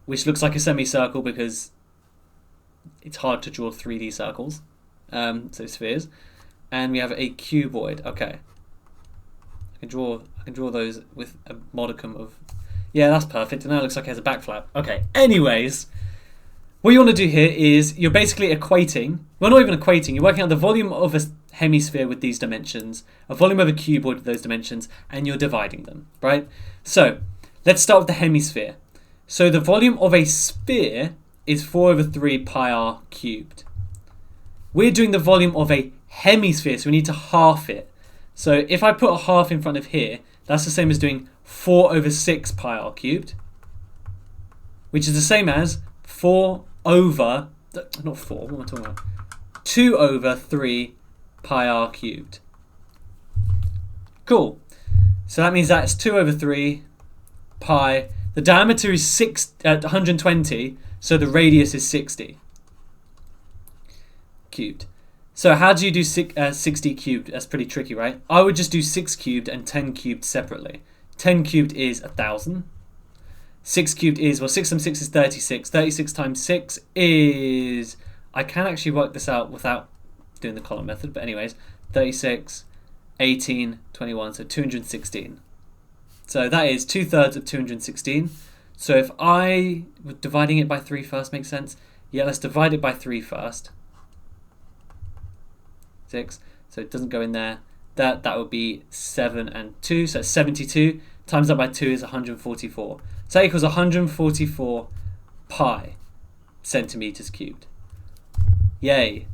which looks like a semicircle because it's hard to draw 3D circles, so spheres. And we have a cuboid. Okay, I can draw those with a modicum of... Yeah, that's perfect. And now it looks like it has a back flap. Okay, anyways, what you want to do here is you're basically equating... Well, not even equating. You're working out the volume of a hemisphere with these dimensions, a volume of a cuboid with those dimensions, and you're dividing them, right? So let's start with the hemisphere. So the volume of a sphere is 4 over 3 pi r cubed. We're doing the volume of a hemisphere, so we need to half it. So if I put a half in front of here, that's the same as doing 4 over 6 pi r cubed, which is the same as 4 over, not 4, what am I talking about? 2 over 3 pi r cubed. Cool. So that means that's 2 over 3 pi. The diameter is 120, so the radius is 60 cubed. So how do you do 60 cubed? That's pretty tricky, right? I would just do 6 cubed and 10 cubed separately. 10 cubed is 1,000. 6 cubed is, well, 6 times 6 is 36. 36 times 6 is, I can actually work this out without doing the column method, but anyways, 36, 18, 21, so 216. So that is 2/3 of 216. So if I were dividing it by 3 first, makes sense? Yeah, let's divide it by 3 first. 6, so it doesn't go in there. That would be 7 and 2, so 72 times that by 2 is 144. So that equals 144 pi centimeters cubed. Yay.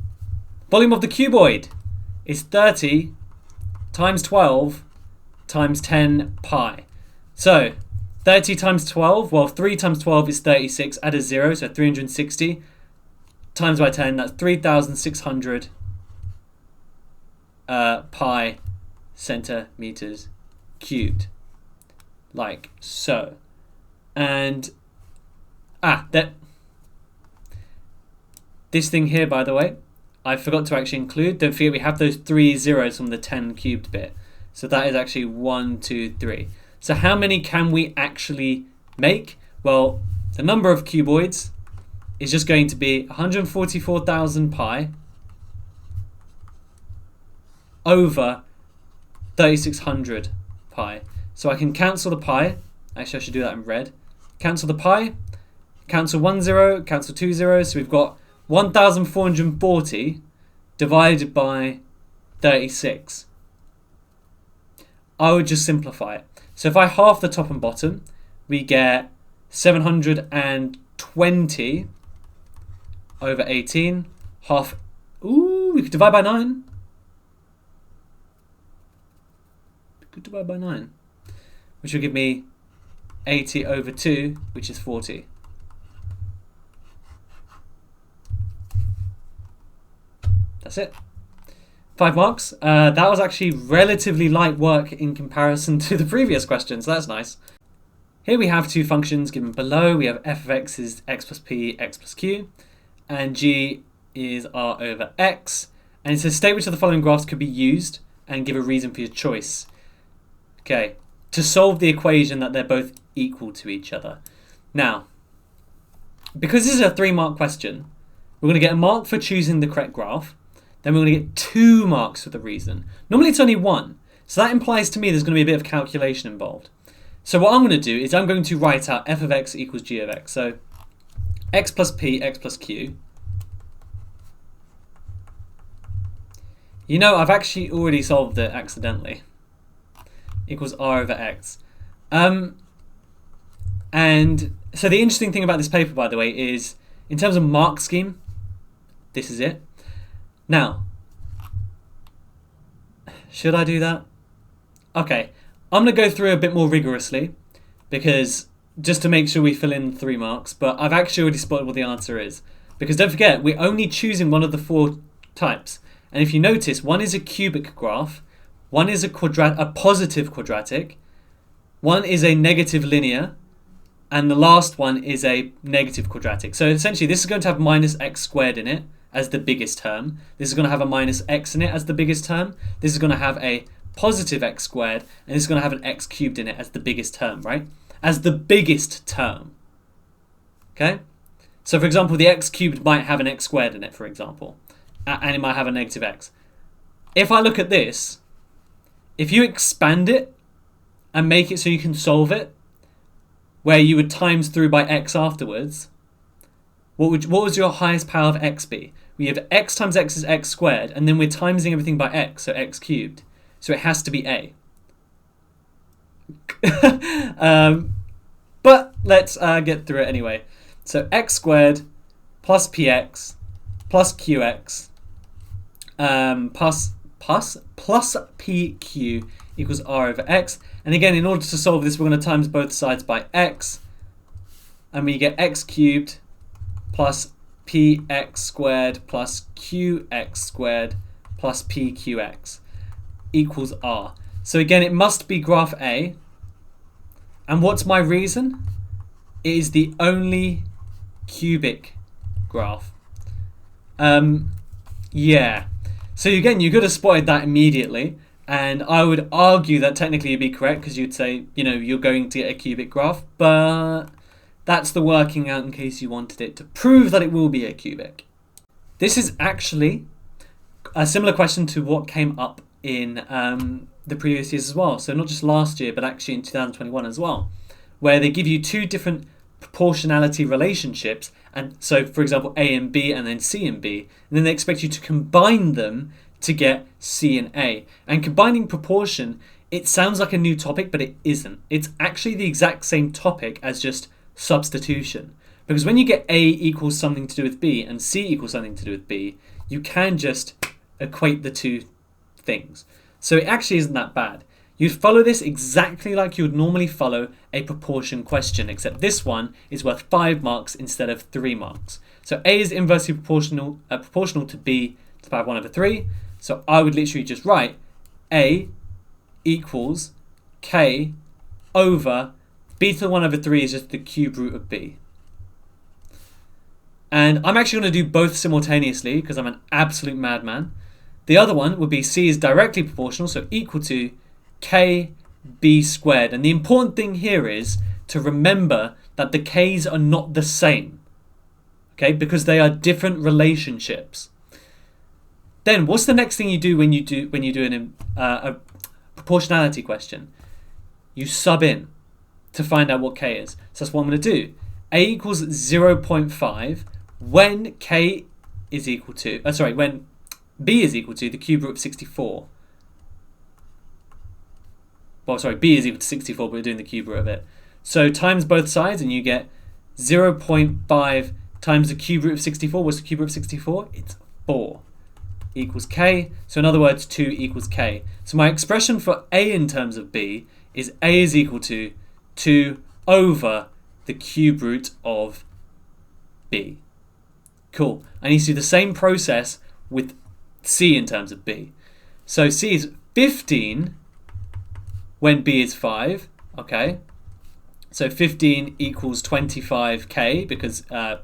Volume of the cuboid is 30 times 12 times 10 pi. So 30 times 12, well, 3 times 12 is 36, add a 0, so 360 times by 10, that's 3,600 pi centimeters cubed, like so. And this thing here, by the way, I forgot to actually include. Don't forget we have those 3 zeros from the 10 cubed bit, so that is actually 1, 2, 3. So how many can we actually make? Well, the number of cuboids is just going to be 144,000 pi over 3,600 pi. So I can cancel the pi. Actually, I should do that in red. Cancel the pi. Cancel 1 0. Cancel 2 zeros. So we've got 1,440 divided by 36. I would just simplify it. So if I half the top and bottom, we get 720 over 18. Half. Ooh, we could divide by 9. Divide by 9, which will give me 80 over 2, which is 40. That's it. 5 marks. That was actually relatively light work in comparison to the previous question, so that's nice. Here we have two functions given below. We have f of x is x plus p, x plus q, and g is r over x. And it says state which of the following graphs could be used and give a reason for your choice. Okay, to solve the equation that they're both equal to each other. Now, because this is a 3-mark question, we're going to get a mark for choosing the correct graph. Then we're going to get 2 marks for the reason. Normally it's only 1. So that implies to me there's going to be a bit of calculation involved. So what I'm going to do is I'm going to write out f of x equals g of x. So x plus p, x plus q. You know, I've actually already solved it accidentally. Equals r over x. And so the interesting thing about this paper, by the way, is in terms of mark scheme, this is it. Now, should I do that? Okay, I'm going to go through a bit more rigorously because just to make sure we fill in 3 marks, but I've actually already spotted what the answer is. Because don't forget, we're only choosing one of the 4 types. And if you notice, one is a cubic graph, one is a positive quadratic, one is a negative linear, and the last one is a negative quadratic. So essentially this is going to have minus x squared in it as the biggest term. This is going to have a minus x in it as the biggest term. This is going to have a positive x squared, and this is going to have an x cubed in it as the biggest term, right? As the biggest term. Okay? So for example, the x cubed might have an x squared in it, for example, and it might have a negative x. If I look at this, if you expand it and make it so you can solve it, where you would times through by x afterwards, what would your highest power of x be? We have x times x is x squared, and then we're timesing everything by x, so x cubed. So it has to be a. But let's get through it anyway. So x squared plus px plus qx plus pq equals r over x. And again, in order to solve this, we're going to times both sides by x. And we get x cubed plus px squared plus qx squared plus pqx equals r. So again, it must be graph A. And what's my reason? It is the only cubic graph. Yeah. So again, you could have spotted that immediately. And I would argue that technically you'd be correct because you'd say, you're going to get a cubic graph. But that's the working out in case you wanted it to prove that it will be a cubic. This is actually a similar question to what came up in the previous years as well. So not just last year, but actually in 2021 as well, where they give you two different proportionality relationships. And so, for example, A and B and then C and B. And then they expect you to combine them to get C and A. And combining proportion, it sounds like a new topic, but it isn't. It's actually the exact same topic as just substitution. Because when you get A equals something to do with B and C equals something to do with B, you can just equate the two things. So it actually isn't that bad. You'd follow this exactly like you would normally follow a proportion question, except this one is worth 5 marks instead of 3 marks. So A is inversely proportional to B to the power of 1 over 3. So I would literally just write A equals K over B to the 1 over 3 is just the cube root of B. And I'm actually going to do both simultaneously because I'm an absolute madman. The other one would be C is directly proportional, so equal to KB squared. And the important thing here is to remember that the K's are not the same, okay, because they are different relationships. Then what's the next thing you do when you do a proportionality question? You sub in to find out what K is. So that's what I'm going to do. A equals 0.5 when K is equal to, when B is equal to the cube root of 64. Well, sorry, B is equal to 64, but we're doing the cube root of it. So times both sides and you get 0.5 times the cube root of 64. What's the cube root of 64? It's 4 equals K. So in other words, 2 equals K. So my expression for A in terms of B is A is equal to 2 over the cube root of B. Cool. I need to do the same process with C in terms of B. So C is 15 when B is 5. Okay. So 15 equals 25K because 5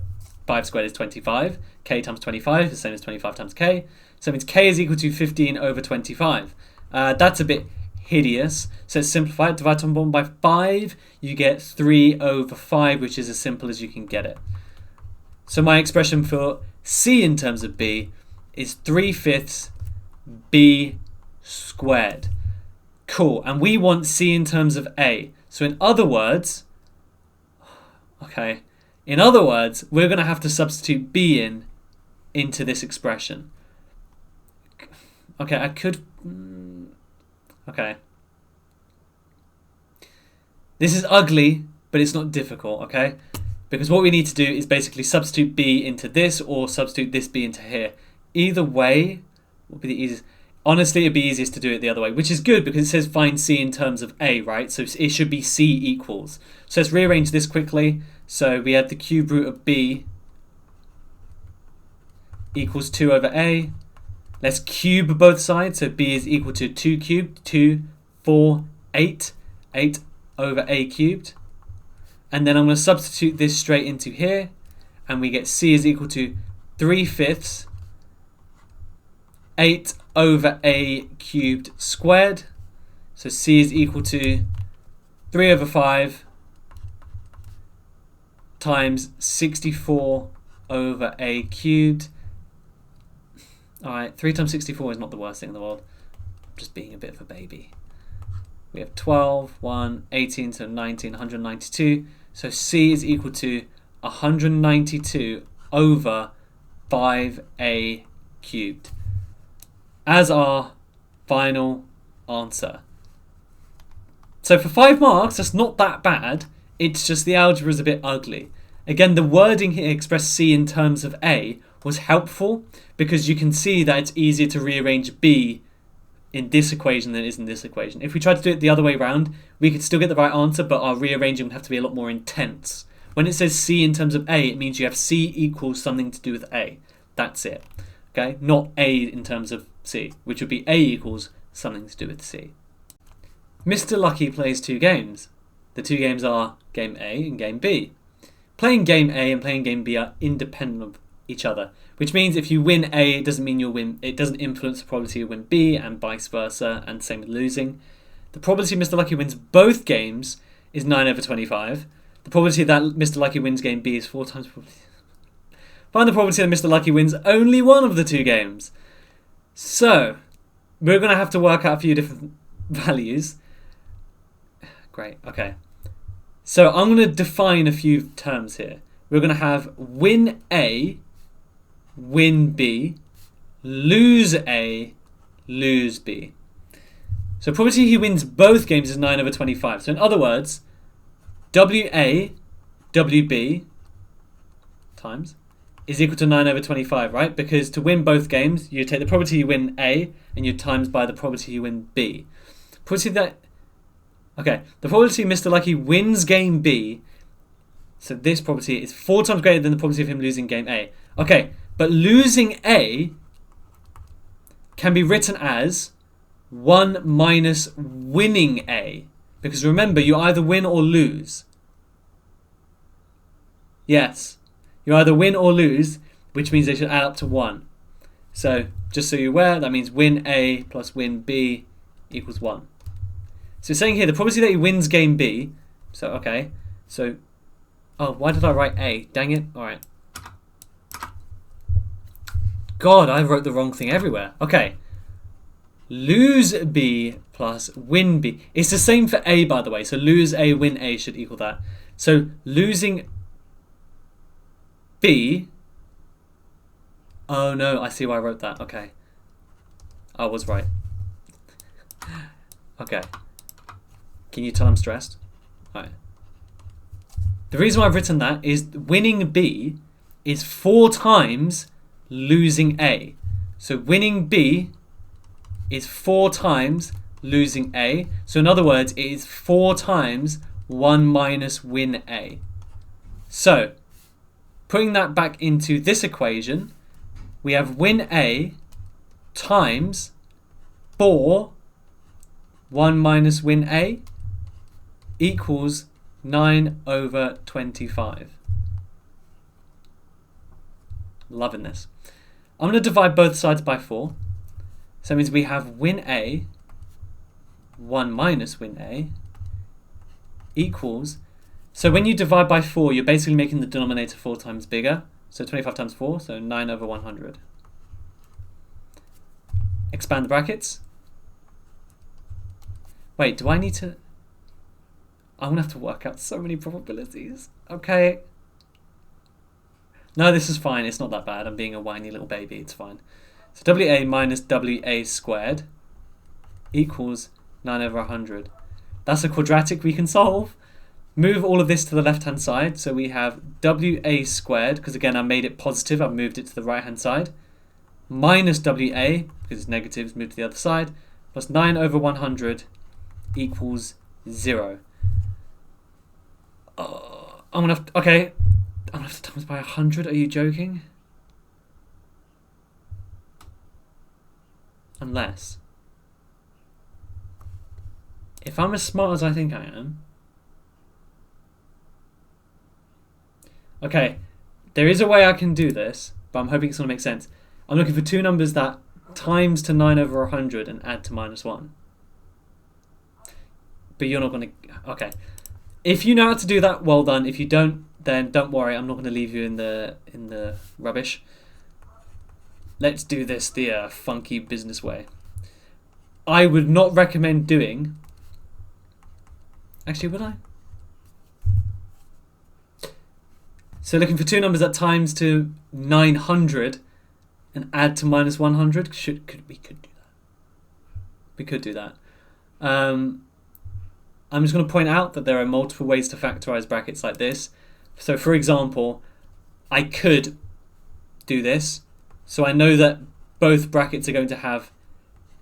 squared is 25. K times 25 is the same as 25 times K. So it means K is equal to 15 over 25. That's a bit hideous. So let's simplify it. Divide by 5. You get 3 over 5, which is as simple as you can get it. So my expression for C in terms of B is 3/5 B squared. Cool. And we want C in terms of A. So in other words, we're going to have to substitute B into this expression. Okay, okay. This is ugly, but it's not difficult, okay? Because what we need to do is basically substitute B into this or substitute this B into here. Either way will be the easiest. Honestly, it'd be easiest to do it the other way, which is good because it says find C in terms of A, right? So it should be C equals. So let's rearrange this quickly. So we have the cube root of B equals 2 over A. Let's cube both sides. So B is equal to 2 cubed, 2, 4, 8. 8 over A cubed. And then I'm going to substitute this straight into here. And we get C is equal to 3/5 8 over A cubed squared. So C is equal to 3 over 5 times 64 over A cubed. Alright, 3 times 64 is not the worst thing in the world. I'm just being a bit of a baby. We have 12, 1, 18, so 19, 192. So C is equal to 192 over 5A cubed as our final answer. So for 5 marks, that's not that bad. It's just the algebra is a bit ugly. Again, the wording here expressed C in terms of A was helpful because you can see that it's easier to rearrange b in this equation than it is in this equation. If we tried to do it the other way around, we could still get the right answer, but our rearranging would have to be a lot more intense. When it says C in terms of A, it means you have C equals something to do with A. That's it. Okay? Not A in terms of C, which would be A equals something to do with C. Mr. Lucky plays 2 games. The 2 games are Game A and Game B. Playing Game A and playing Game B are independent of each other, which means if you win A, it doesn't mean you'll win. It doesn't influence the probability you win B, and vice versa, and same with losing. The probability Mr. Lucky wins both games is 9 over 25. The probability that Mr. Lucky wins Game B is 4 times probability. Find the probability that Mr. Lucky wins only one of the 2 games. So, we're going to have to work out a few different values. Great, okay. So, I'm going to define a few terms here. We're going to have win A, win B, lose A, lose B. So, probability he wins both games is 9 over 25. So, in other words, WA, WB times is equal to 9 over 25, right? Because to win both games, you take the probability you win A and you times by the probability you win B. The probability Mr. Lucky wins game B, so this probability is 4 times greater than the probability of him losing game A. Okay, but losing A can be written as 1 minus winning A. Because remember, you either win or lose. Yes. You either win or lose, which means they should add up to 1. So, just so you're aware, that means win A plus win B equals 1. So it's saying here, the probability that he wins game B, so, okay, so, oh, why did I write A? Dang it. Alright. God, I wrote the wrong thing everywhere. Okay. Lose B plus win B. It's the same for A, by the way, so lose A, win A should equal that. So, losing B. Oh no, I see why I wrote that. Okay. I was right. Okay. Can you tell I'm stressed? Alright. The reason why I've written that is winning B is 4 times losing A. So winning B is 4 times losing A. So in other words, it is 4 times 1 minus win A. So, putting that back into this equation, we have win A times 4 1 minus win A equals 9 over 25. Loving this. I'm going to divide both sides by 4. So that means we have win A 1 minus win A equals, so when you divide by 4, you're basically making the denominator 4 times bigger. So 25 times 4, so 9 over 100. Expand the brackets. Wait, do I need to... I'm going to have to work out so many probabilities. Okay. No, this is fine. It's not that bad. I'm being a whiny little baby. It's fine. So WA minus WA squared equals 9 over 100. That's a quadratic we can solve. Move all of this to the left-hand side. So we have WA squared, because again, I made it positive. I've moved it to the right-hand side. Minus WA, because it's negatives, moved to the other side. Plus 9 over 100 equals 0. I'm going to have to, okay. I'm going to have to times by 100. Are you joking? Unless, if I'm as smart as I think I am, okay, there is a way I can do this, but I'm hoping it's going to make sense. I'm looking for 2 numbers that times to 9 over 100 and add to minus 1. But you're not going to... Okay. If you know how to do that, well done. If you don't, then don't worry. I'm not going to leave you in the rubbish. Let's do this the funky business way. I would not recommend doing... Actually, would I? So looking for 2 numbers that times to 900 and add to minus 100. We could do that. We could do that. I'm just going to point out that there are multiple ways to factorize brackets like this. So for example, I could do this. So I know that both brackets are going to have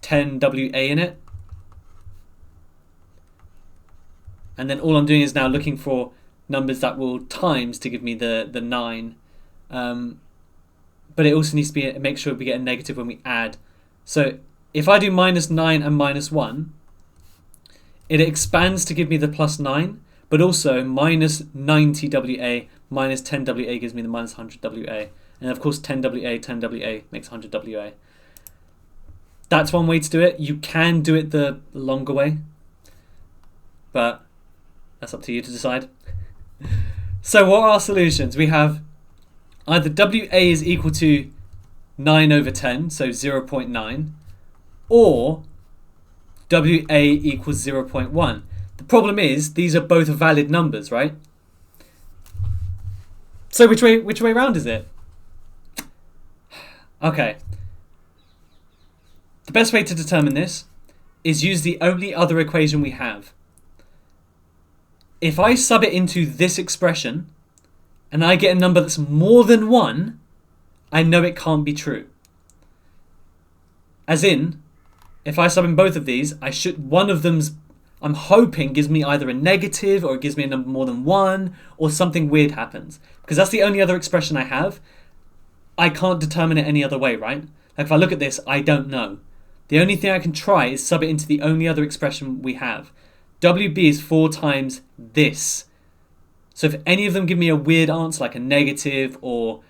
10WA in it. And then all I'm doing is now looking for numbers that will times to give me the 9. But it also needs to be make sure we get a negative when we add. So if I do -9 and -1, it expands to give me the +9, but also -90WA minus 10WA gives me the -100WA. And of course 10WA makes 100WA. That's one way to do it. You can do it the longer way, but that's up to you to decide. So what are our solutions? We have either WA is equal to 9/10, so 0.9, or WA equals 0.1. The problem is these are both valid numbers, right? So which way round is it? Okay. The best way to determine this is use the only other equation we have. If I sub it into this expression and I get a number that's more than 1, I know it can't be true. As in, if I sub in both of these, one of them's, I'm hoping, gives me either a negative or it gives me a number more than 1 or something weird happens. Because that's the only other expression I have. I can't determine it any other way, right? Like if I look at this, I don't know. The only thing I can try is sub it into the only other expression we have. WB is 4 times this. So if any of them give me a weird answer, like a negative or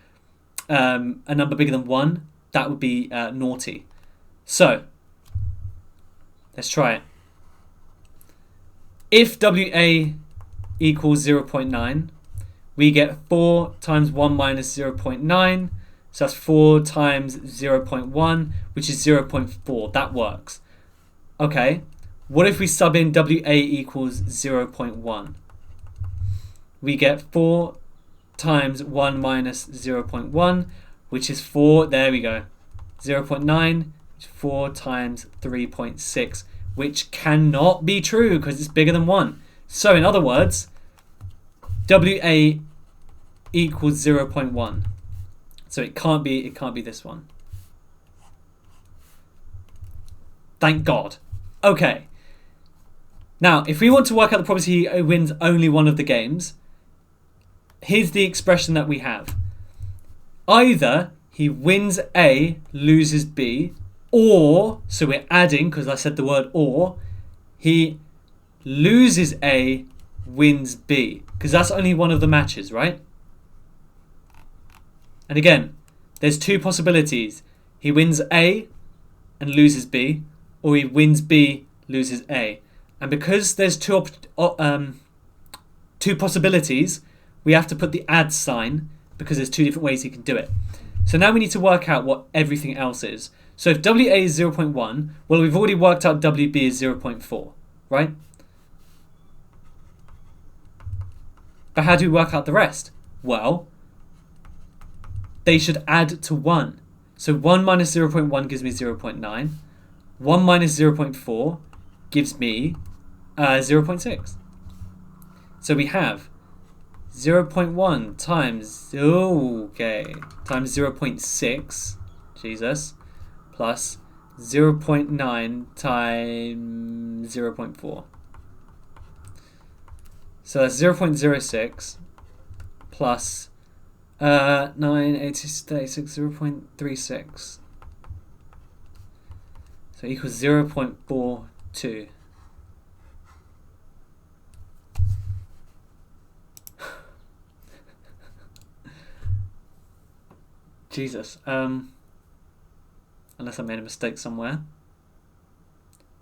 a number bigger than 1, that would be naughty. So let's try it. If WA equals 0.9, we get 4 times 1 minus 0.9. So that's 4 times 0.1, which is 0.4. That works. Okay. What if we sub in WA equals 0.1? We get 4 times 1 minus 0.1, which is 4. There we go. 0.9, 4 times 3.6, which cannot be true because it's bigger than 1. So in other words, WA equals 0.1. So it can't be this one. Thank God. Okay. Now, if we want to work out the probability he wins only one of the games, here's the expression that we have. Either he wins A, loses B, or, so we're adding, because I said the word or, he loses A, wins B. Because that's only one of the matches, right? And again, there's 2 possibilities. He wins A and loses B, or he wins B, loses A. And because there's two possibilities, we have to put the add sign because there's 2 different ways you can do it. So now we need to work out what everything else is. So if WA is 0.1, well, we've already worked out WB is 0.4, right? But how do we work out the rest? Well, they should add to 1. So 1 minus 0.1 gives me 0.9. 1 minus 0.4 gives me 0.6. So we have 0.1 times, times 0.6, Jesus, plus 0.9 times 0.4. So that's 0.06 plus 9, 86, 36, 0.36. So equals 0.42. Jesus. Unless I made a mistake somewhere.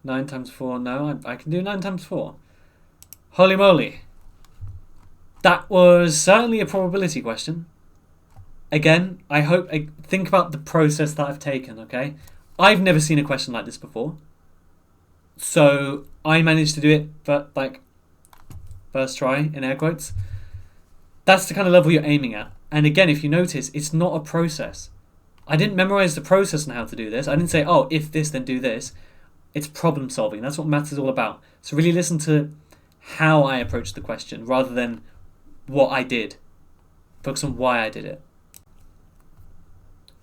9 times 4. No, I can do 9 times 4. Holy moly. That was certainly a probability question. Again, think about the process that I've taken, okay? I've never seen a question like this before. So I managed to do it, but like first try, in air quotes. That's the kind of level you're aiming at. And again, if you notice, it's not a process. I didn't memorize the process on how to do this. I didn't say, oh, if this, then do this. It's problem solving. That's what maths is all about. So really listen to how I approached the question rather than what I did. Focus on why I did it.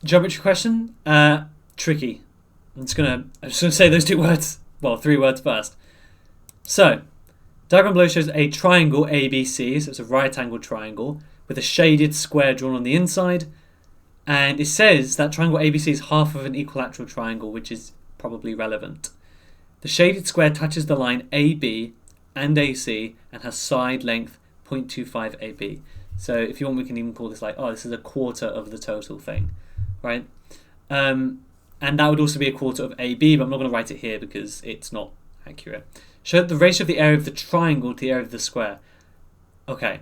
Geometry question? Tricky. I'm just gonna say those two words. Well, three words first. So, diagram below shows a triangle ABC, so it's a right angled triangle, with a shaded square drawn on the inside. And it says that triangle ABC is half of an equilateral triangle, which is probably relevant. The shaded square touches the line AB and AC and has side length 0.25 AB. So if you want, we can even call this like, oh, this is a quarter of the total thing, right? And that would also be a quarter of AB, but I'm not going to write it here because it's not accurate. Show the ratio of the area of the triangle to the area of the square. Okay.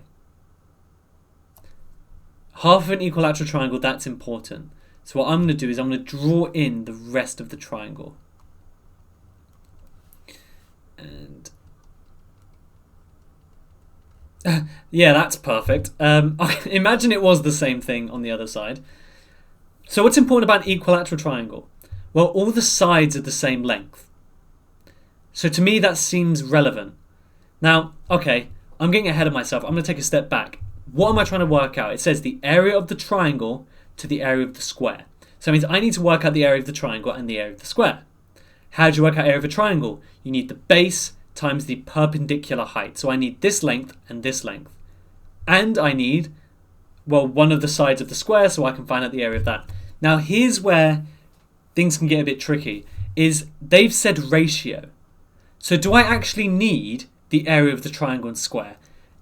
Half of an equilateral triangle, that's important. So what I'm going to do is I'm going to draw in the rest of the triangle. And yeah, that's perfect. Imagine it was the same thing on the other side. So what's important about an equilateral triangle? Well, all the sides are the same length. So to me, that seems relevant. Now, okay, I'm getting ahead of myself. I'm going to take a step back. What am I trying to work out? It says the area of the triangle to the area of the square. So that means I need to work out the area of the triangle and the area of the square. How do you work out area of a triangle? You need the base times the perpendicular height. So I need this length and this length. And I need, well, one of the sides of the square so I can find out the area of that. Now here's where things can get a bit tricky, is they've said ratio. So do I actually need the area of the triangle and square?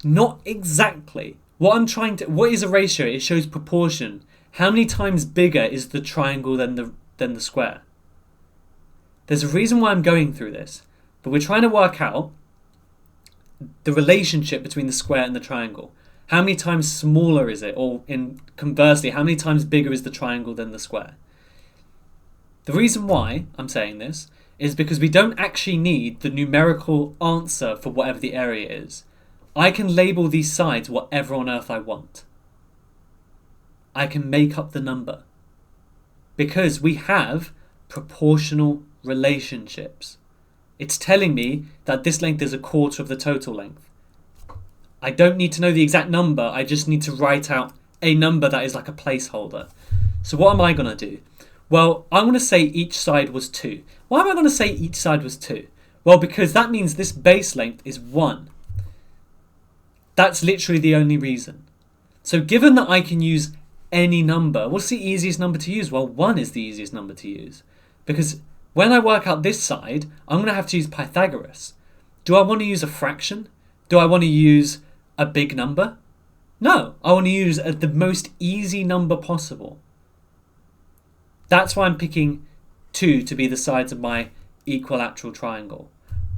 Not exactly. What is a ratio? It shows proportion. How many times bigger is the triangle than the square? There's a reason why I'm going through this, but we're trying to work out the relationship between the square and the triangle. How many times smaller is it? Or conversely, how many times bigger is the triangle than the square? The reason why I'm saying this is because we don't actually need the numerical answer for whatever the area is. I can label these sides whatever on earth I want. I can make up the number. Because we have proportional relationships. It's telling me that this length is a quarter of the total length. I don't need to know the exact number, I just need to write out a number that is like a placeholder. So what am I going to do? Well, I'm going to say each side was 2. Why am I going to say each side was 2? Well, because that means this base length is 1. That's literally the only reason. So given that I can use any number, what's the easiest number to use? Well, 1 is the easiest number to use. Because when I work out this side, I'm going to have to use Pythagoras. Do I want to use a fraction? Do I want to use a big number? No, I want to use the most easy number possible. That's why I'm picking 2 to be the sides of my equilateral triangle.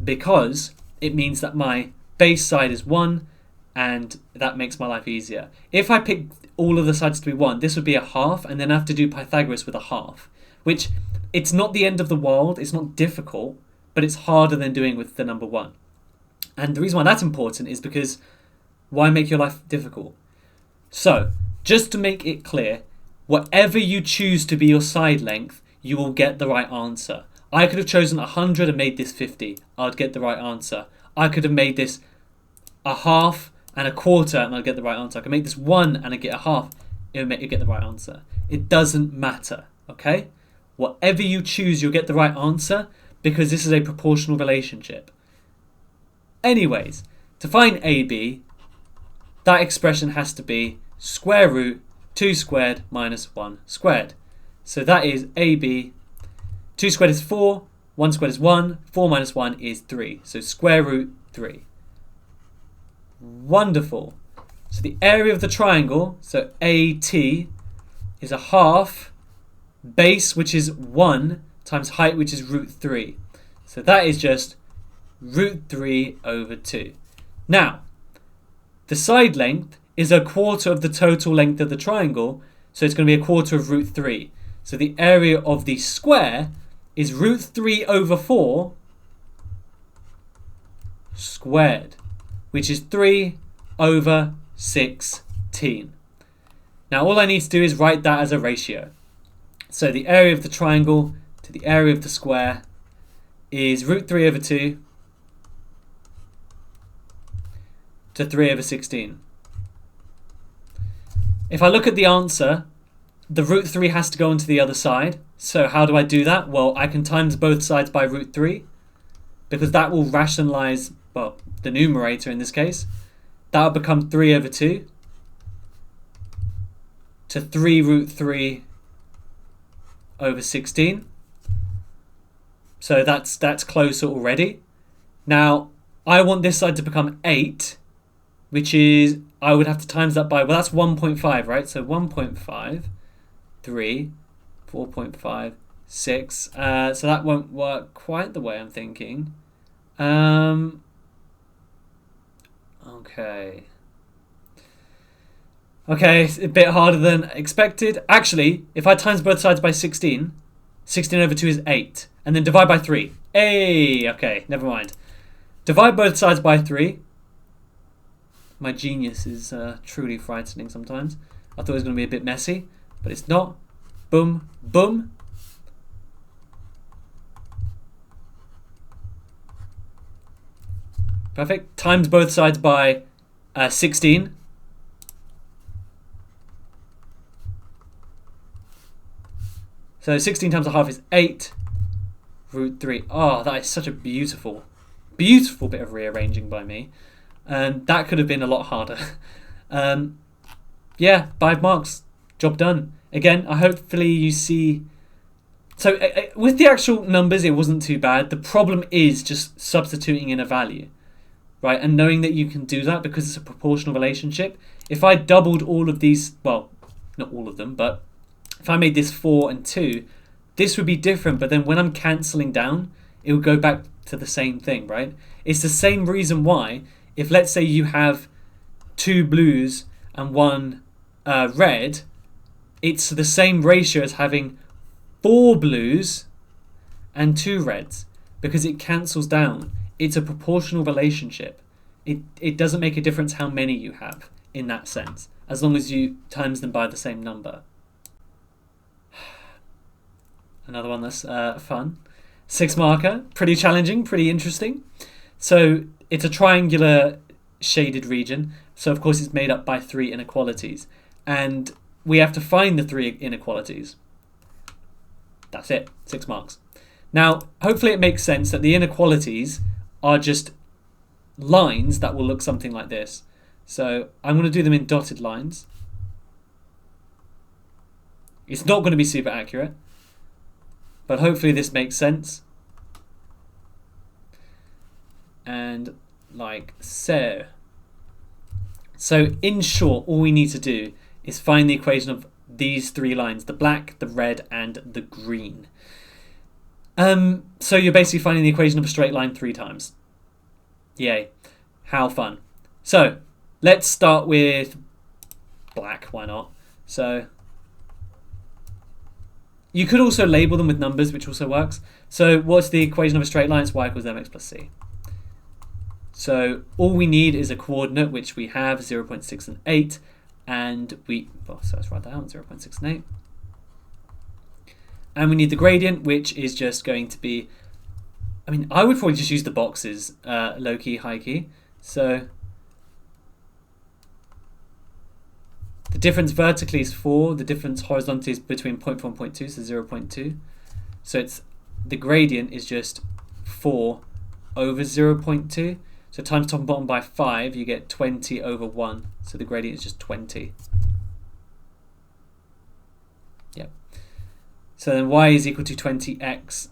Because it means that my base side is 1, and that makes my life easier. If I pick all of the sides to be 1, this would be a half, and then I have to do Pythagoras with a half, which it's not the end of the world, it's not difficult, but it's harder than doing with the number 1. And the reason why that's important is because why make your life difficult? So, just to make it clear, whatever you choose to be your side length, you will get the right answer. I could have chosen 100 and made this 50. I'd get the right answer. I could have made this a half and a quarter and I'd get the right answer. I could make this 1 and I'd get a half. It would make you get the right answer. It doesn't matter, okay? Whatever you choose, you'll get the right answer because this is a proportional relationship. Anyways, to find AB, that expression has to be square root 2 squared minus 1 squared. So that is AB. 2 squared is 4, 1 squared is 1, 4 minus 1 is 3. So square root 3. Wonderful. So the area of the triangle, so AT, is a half base, which is 1, times height, which is root 3. So that is just root 3 over 2. Now, the side length is a quarter of the total length of the triangle, so it's going to be a quarter of root 3. So the area of the square is root 3 over 4 squared, which is 3 over 16. Now all I need to do is write that as a ratio. So the area of the triangle to the area of the square is root 3 over 2 to 3 over 16. If I look at the answer, the root 3 has to go onto the other side. So how do I do that? Well, I can times both sides by root 3 because that will rationalize, well, the numerator in this case. That will become 3 over 2 to 3 root 3 over 16. So that's closer already. Now, I want this side to become 8, which is, I would have to times that by, well, that's 1.5, right? So 1.5, 3, 4.5, 6. So that won't work quite the way I'm thinking. Okay. Okay, it's a bit harder than expected. Actually, if I times both sides by 16, 16 over 2 is 8. And then divide by 3. Hey, okay, never mind. Divide both sides by 3. My genius is truly frightening sometimes. I thought it was going to be a bit messy, but it's not. Boom, boom. Perfect. Times both sides by 16. So 16 times a half is 8 root 3. Oh, that is such a beautiful, beautiful bit of rearranging by me. That could have been a lot harder. Yeah, 5 marks. Job done. Again, hopefully you see... So with the actual numbers, it wasn't too bad. The problem is just substituting in a value, right? And knowing that you can do that because it's a proportional relationship. If I doubled all of these, well, not all of them, but if I made this 4 and 2, this would be different. But then when I'm cancelling down, it would go back to the same thing, right? It's the same reason why, if let's say you have 2 blues and 1 red, it's the same ratio as having 4 blues and 2 reds because it cancels down. It's a proportional relationship. It doesn't make a difference how many you have in that sense, as long as you times them by the same number. Another one that's fun. 6 marker, pretty challenging, pretty interesting. So it's a triangular shaded region. So of course it's made up by 3 inequalities. And we have to find the 3 inequalities. That's it, 6 marks. Now, hopefully it makes sense that the inequalities are just lines that will look something like this. So I'm going to do them in dotted lines. It's not going to be super accurate, but hopefully this makes sense. And like so. So in short, all we need to do is find the equation of these 3 lines, the black, the red, and the green. So you're basically finding the equation of a straight line 3 times. Yay. How fun. So let's start with black, why not? So you could also label them with numbers, which also works. So what's the equation of a straight line? It's y equals mx plus c. So all we need is a coordinate, which we have 0.6 and 8. And so let's write that out, 0.6 and 8. And we need the gradient, which is just going to be, I mean, I would probably just use the boxes, low key, high key. So the difference vertically is 4. The difference horizontally is between 0.4 and 0.2, so 0.2. So it's the gradient is just 4 over 0.2. So times top and bottom by 5, you get 20 over 1. So the gradient is just 20. Yep. So then y is equal to 20x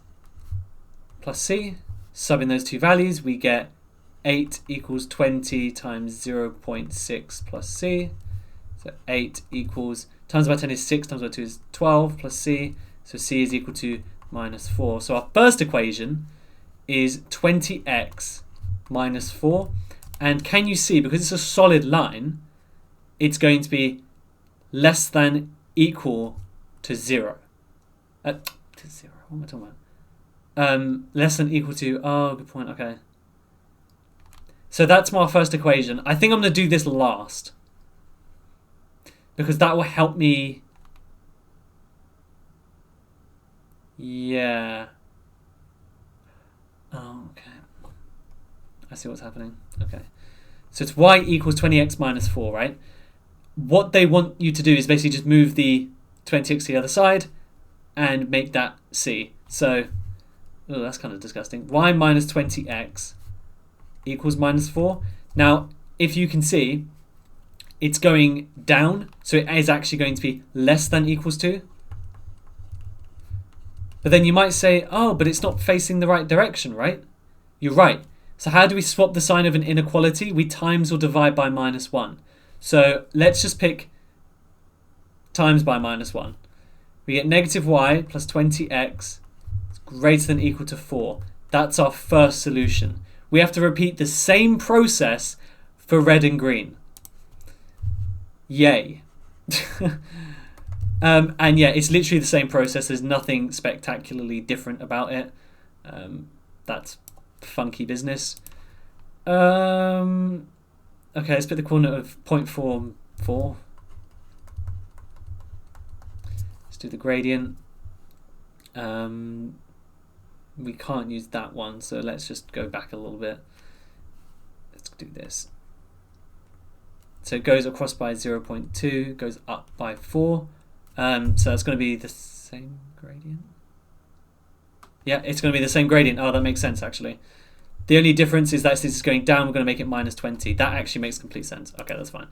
plus c. Subbing those 2 values, we get 8 equals 20 times 0.6 plus c. So 8 equals, times by 10 is 6, times by 2 is 12 plus c. So c is equal to minus 4. So our first equation is 20x minus 4. And can you see, because it's a solid line, it's going to be less than equal to 0. To 0, what am I talking about? Less than equal to, oh, good point, okay. So that's my first equation. I think I'm going to do this last, because that will help me. Yeah. Oh, okay. I see what's happening. Okay. So it's y equals 20x minus 4, right? What they want you to do is basically just move the 20x to the other side, and make that c. So, oh, that's kind of disgusting. Y minus 20x equals minus 4. Now, if you can see, it's going down, so it is actually going to be less than equals 2. But then you might say, oh, but it's not facing the right direction, right? You're right. So how do we swap the sign of an inequality? We times or divide by minus 1. So let's just pick times by minus 1. We get negative y plus 20x is greater than or equal to 4. That's our first solution. We have to repeat the same process for red and green. Yay. And yeah, it's literally the same process. There's nothing spectacularly different about it. That's funky business. Okay, let's put the coordinate of 0.44. Let's do the gradient. We can't use that one, so let's just go back a little bit. Let's do this. So it goes across by 0.2, goes up by 4. So that's going to be the same gradient. Yeah, it's going to be the same gradient. Oh, that makes sense, actually. The only difference is that since it's going down, we're going to make it minus 20. That actually makes complete sense. Okay, that's fine.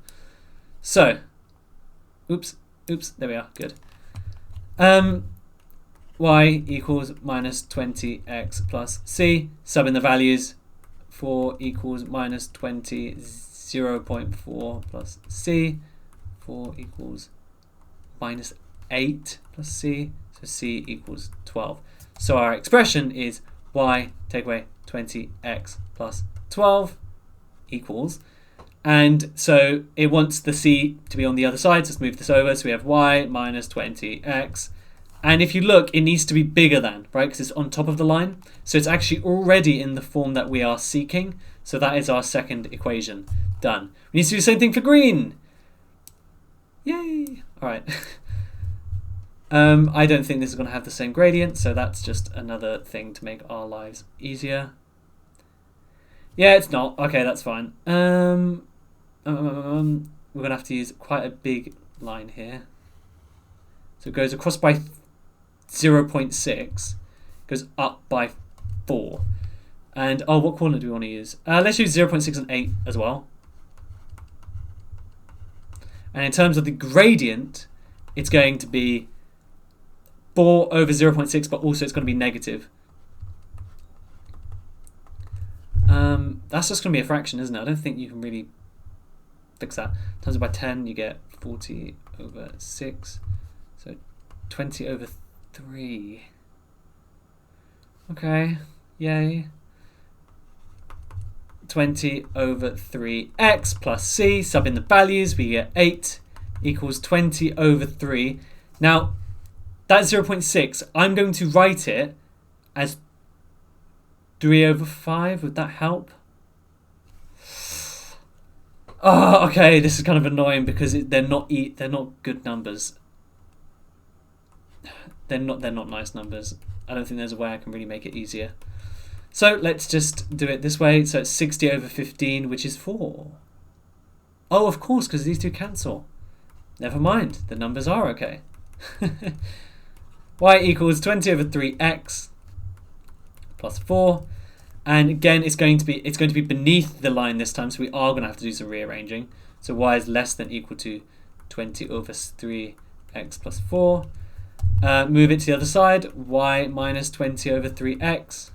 So, oops, there we are. Good. Y equals minus 20x plus c. Sub in the values. 4 equals minus 20, 0.4 plus c. 4 equals minus 8 plus c. So c equals 12. So our expression is y take away 20x plus 12 equals. And so it wants the c to be on the other side. So let's move this over. So we have y minus 20x. And if you look, it needs to be bigger than, right? Because it's on top of the line. So it's actually already in the form that we are seeking. So that is our second equation. Done. We need to do the same thing for green. Yay. All right. I don't think this is going to have the same gradient. So that's just another thing to make our lives easier. Yeah, it's not. Okay, that's fine. We're going to have to use quite a big line here. So it goes across by 0.6, goes up by 4. And, oh, what coordinate do we want to use? Let's use 0.6 and 8 as well. And in terms of the gradient, it's going to be 4 over 0.6, but also it's going to be negative. That's just going to be a fraction, isn't it? I don't think you can really fix that. Times it by 10, you get 40 over 6. So 20 over 3. Okay, yay. 20 over 3x plus c. Sub in the values, we get 8 equals 20 over 3. Now, that's 0.6. I'm going to write it as 3 over 5. Would that help? Oh, okay. This is kind of annoying because they're not good numbers. They're not nice numbers. I don't think there's a way I can really make it easier. So let's just do it this way. So it's 60 over 15, which is 4. Oh, of course, because these two cancel. Never mind. The numbers are okay. Y equals 20 over 3x plus 4. And again, it's going to be beneath the line this time, so we are going to have to do some rearranging. So y is less than or equal to 20 over 3x plus 4. Move it to the other side. Y minus 20 over 3x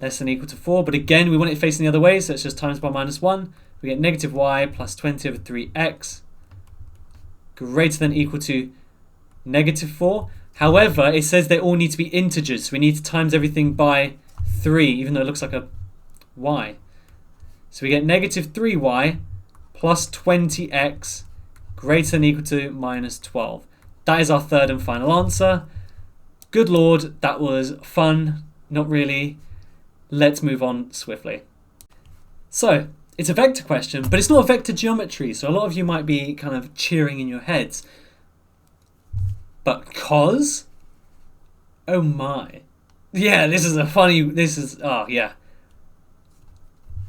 less than or equal to 4. But again, we want it facing the other way, so it's just times by minus 1. We get negative y plus 20 over 3x greater than or equal to negative 4. However, it says they all need to be integers, so we need to times everything by 3, even though it looks like a y. So we get negative 3y plus 20x greater than or equal to minus 12. That is our third and final answer. Good lord, that was fun. Not really. Let's move on swiftly. So, it's a vector question, but it's not a vector geometry, so a lot of you might be kind of cheering in your heads. But cos? Oh my. Yeah, oh yeah.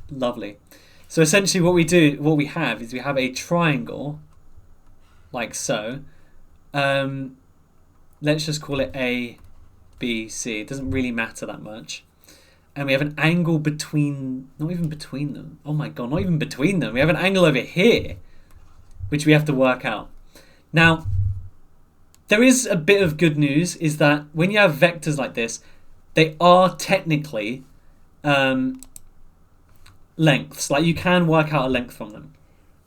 Lovely. So essentially what we have is we have a triangle, like so, Let's just call it A, B, C. It doesn't really matter that much. And we have an angle between, not even between them. Oh my god, not even between them. We have an angle over here, which we have to work out. Now, there is a bit of good news, is that when you have vectors like this, they are technically lengths. Like, you can work out a length from them.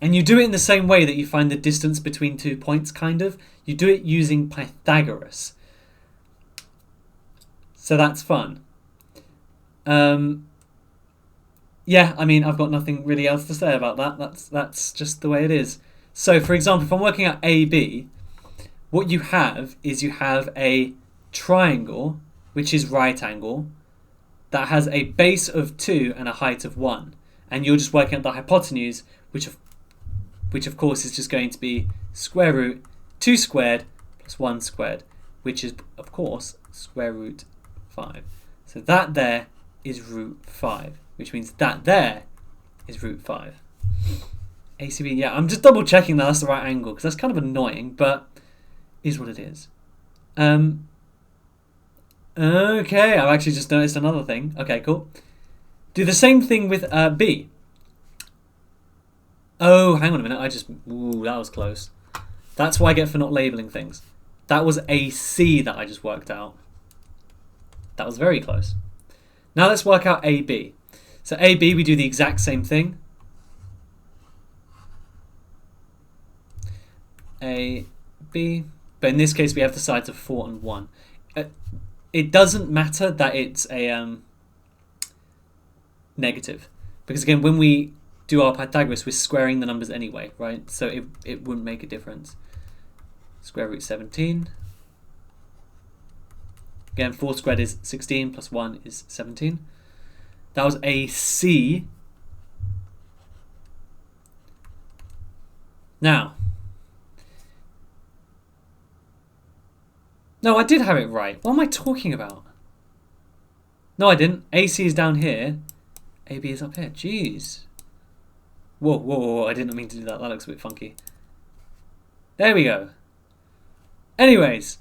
And you do it in the same way that you find the distance between 2 points, kind of. You do it using Pythagoras. So that's fun. Yeah, I mean, I've got nothing really else to say about that. That's just the way it is. So, for example, if I'm working out AB, what you have is you have a triangle, which is right angle, that has a base of 2 and a height of 1. And you're just working out the hypotenuse, which of course is just going to be square root 2 squared plus 1 squared, which is, of course, square root 5. So that there is root 5, which means that there is root 5. ACB, yeah, I'm just double checking that that's the right angle, because that's kind of annoying, but is what it is. Okay, I've actually just noticed another thing. Okay, cool. Do the same thing with B. Oh, hang on a minute, ooh, that was close. That's what I get for not labeling things. That was AC that I just worked out. That was very close. Now let's work out AB. So AB, we do the exact same thing. AB, but in this case we have the sides of 4 and 1. It doesn't matter that it's a negative, because again, when we do our Pythagoras, we're squaring the numbers anyway, right? So it wouldn't make a difference. Square root 17. Again, 4 squared is 16 plus 1 is 17. That was AC. Now, no, I did have it right. What am I talking about? No, I didn't. AC is down here. AB is up here. Jeez. Whoa, whoa, whoa. I didn't mean to do that. That looks a bit funky. There we go. Anyways,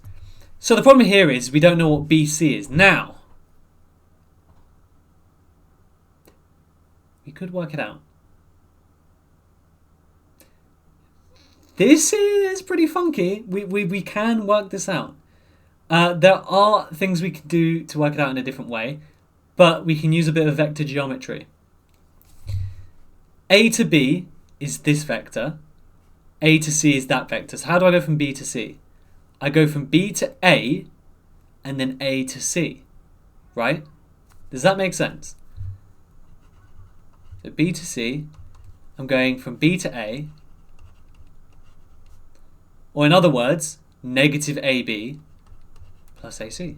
so the problem here is we don't know what BC is. Now, we could work it out. This is pretty funky. We can work this out. There are things we can do to work it out in a different way, but we can use a bit of vector geometry. A to B is this vector. A to C is that vector. So how do I go from B to C? I go from B to A and then A to C, right? Does that make sense? So B to C, I'm going from B to A, or in other words, negative AB plus AC.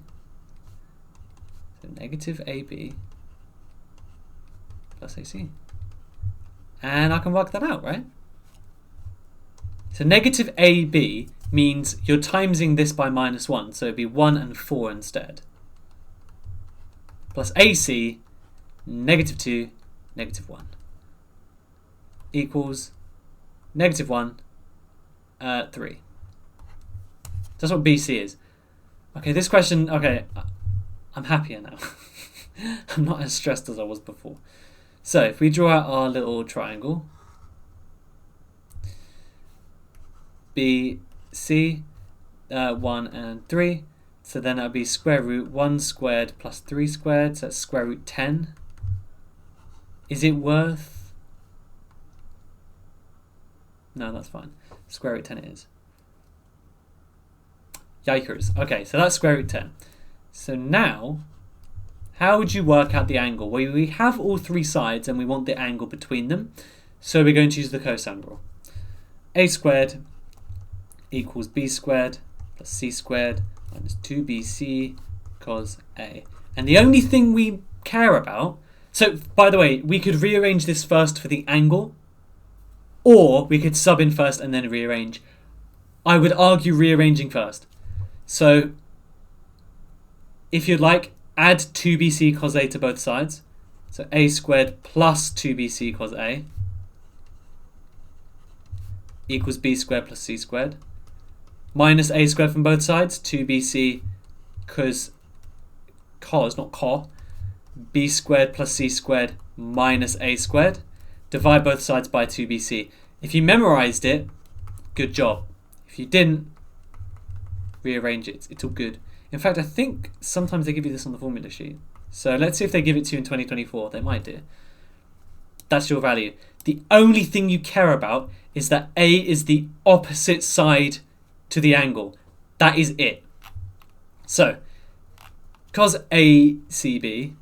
So negative AB plus AC. And I can work that out, right? So negative AB means you're timesing this by -1, so it'd be 1 and 4 instead. Plus AC, -2, -1. Equals -1, 3. That's what BC is. Okay, this question, okay, I'm happier now. I'm not as stressed as I was before. So if we draw out our little triangle, BC, 1 and 3, so then that would be square root 1 squared plus 3 squared, so that's square root 10. Is it worth? No, that's fine. Square root 10 it is. Yikers. Okay, so that's square root 10. So now, how would you work out the angle? Well, we have all 3 sides and we want the angle between them. So we're going to use the cosine rule. A squared equals B squared plus C squared minus 2BC cos A. And the only thing we care about, so by the way, we could rearrange this first for the angle, or we could sub in first and then rearrange. I would argue rearranging first. So if you'd like, add 2BC cos A to both sides. So A squared plus 2BC cos A equals B squared plus C squared. minus a squared from both sides, 2bc cos, not co, b squared plus c squared minus a squared. Divide both sides by 2bc. If you memorized it, good job. If you didn't, rearrange it. It's all good. In fact, I think sometimes they give you this on the formula sheet. So let's see if they give it to you in 2024. They might do. That's your value. The only thing you care about is that A is the opposite side to the angle. That is it. So, cos ACB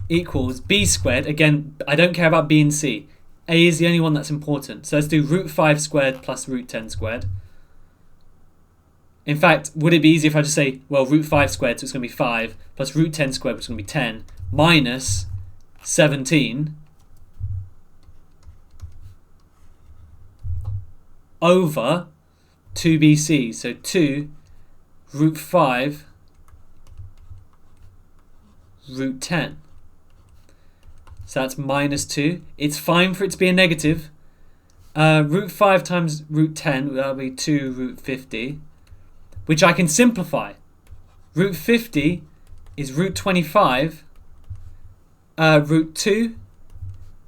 equals b squared. Again, I don't care about b and c. A is the only one that's important. So let's do root 5 squared plus root 10 squared. In fact, would it be easy if I just say, well, root 5 squared, so it's going to be 5, plus root 10 squared, which is going to be 10, minus 17 over 2bc. So 2 root 5 root 10. So that's minus 2. It's fine for it to be a negative. Root 5 times root 10, that'll be 2 root 50, which I can simplify. Root 50 is root 25, root 2,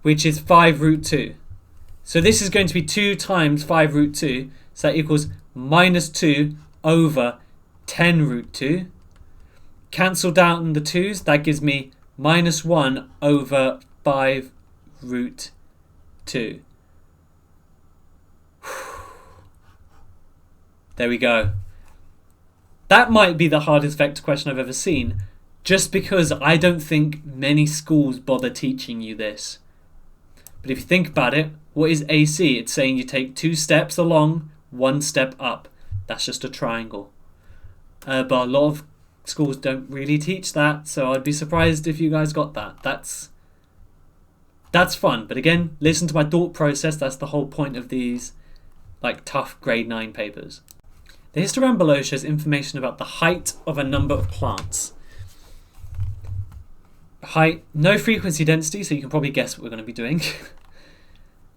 which is 5 root 2. So this is going to be 2 times 5 root 2, so that equals minus 2 over 10 root 2. Cancel down the 2's, that gives me minus 1 over 5 root 2. There we go. That might be the hardest vector question I've ever seen, just because I don't think many schools bother teaching you this. But if you think about it, what is AC? It's saying you take 2 steps along, 1 step up. That's just a triangle. But a lot of schools don't really teach that, so I'd be surprised if you guys got that. That's fun, but again, listen to my thought process. That's the whole point of these like tough grade 9 papers. The histogram below shows information about the height of a number of plants. Height, no frequency density, so you can probably guess what we're going to be doing.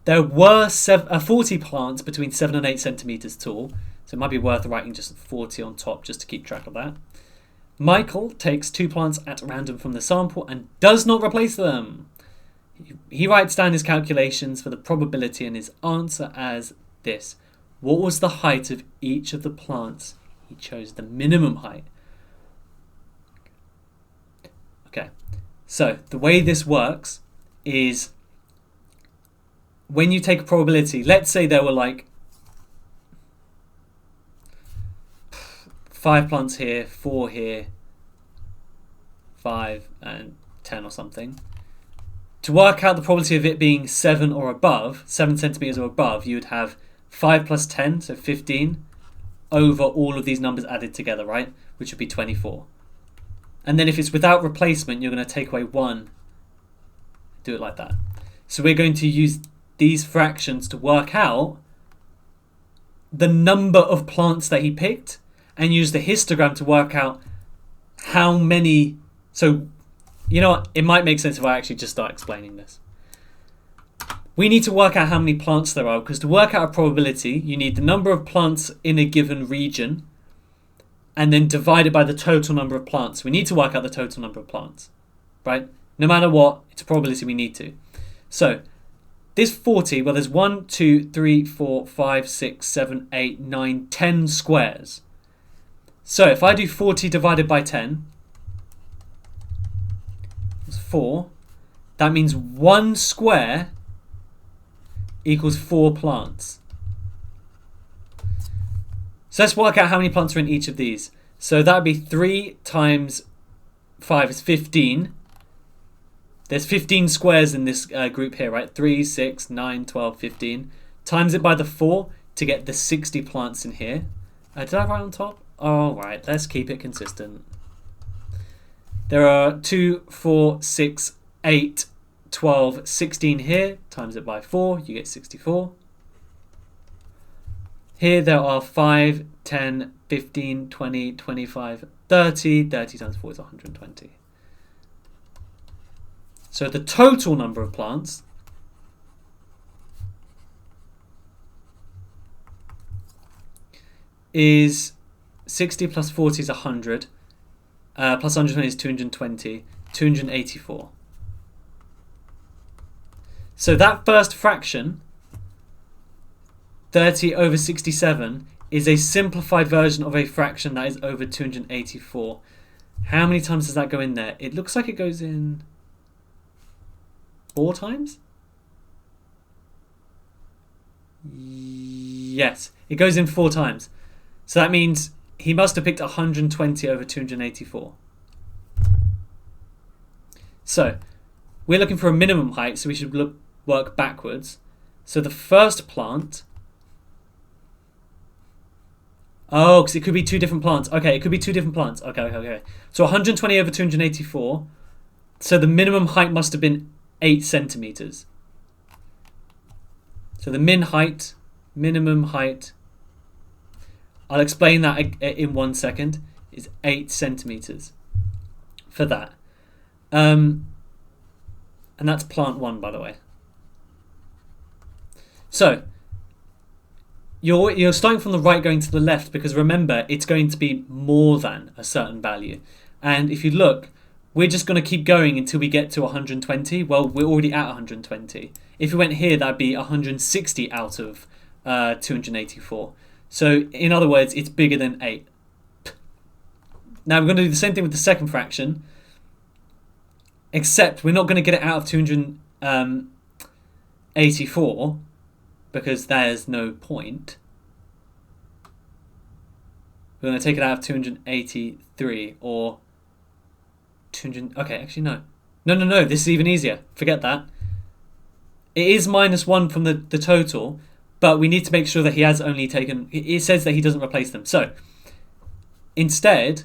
There were 40 plants between 7 and 8 centimeters tall, so it might be worth writing just 40 on top just to keep track of that. Michael takes 2 plants at random from the sample and does not replace them. He writes down his calculations for the probability and his answer as this. What was the height of each of the plants? He chose the minimum height. Okay, so the way this works is when you take a probability, let's say there were like 5 plants here, 4 here, 5 and 10 or something. To work out the probability of it being 7 or above, 7 centimeters or above, you would have 5 plus 10, so 15, over all of these numbers added together, right? Which would be 24. And then if it's without replacement, you're going to take away 1. Do it like that. So we're going to use these fractions to work out the number of plants that he picked and use the histogram to work out how many. So, you know what? It might make sense if I actually just start explaining this. We need to work out how many plants there are, because to work out a probability, you need the number of plants in a given region and then divide it by the total number of plants. We need to work out the total number of plants, right? No matter what, it's a probability we need to. So, this 40, well, there's 1, 2, 3, 4, 5, 6, 7, 8, 9, 10 squares. So, if I do 40 divided by 10, it's 4. That means 1 square equals 4 plants. So let's work out how many plants are in each of these. So that would be 3 times 5 is 15. There's 15 squares in this group here, right? 3, 6, 9, 12, 15. Times it by the 4 to get the 60 plants in here. Did I write on top? All right, let's keep it consistent. There are 2, 4, 6, 8, 12, 16 here. Times it by 4, you get 64. Here there are 5, 10, 15, 20, 25, 30. 30 times 4 is 120. So the total number of plants is 60 plus 40 is 100. Plus 120 is 220. 284. So that first fraction, 30 over 67, is a simplified version of a fraction that is over 284. How many times does that go in there? It looks like it goes in 4 times? Yes, it goes in 4 times. So that means he must have picked 120 over 284. So we're looking for a minimum height, so we should work backwards. So the first plant... Oh, because it could be 2 different plants. Okay, it could be 2 different plants. Okay. So 120 over 284. So the minimum height must have been 8 centimeters. So the minimum height, I'll explain that in 1 second, is 8 centimeters for that. And that's plant 1, by the way. So you're starting from the right going to the left, because remember, it's going to be more than a certain value. And if you look, we're just going to keep going until we get to 120. Well, we're already at 120. If we went here, that'd be 160 out of 284. So in other words, it's bigger than 8. Now we're going to do the same thing with the second fraction, except we're not going to get it out of 284 because there's no point. We're going to take it out of 283 or 200. Okay, actually no. No. This is even easier. Forget that. It is -1 from the total, but we need to make sure that he has only taken... It says that he doesn't replace them. So instead,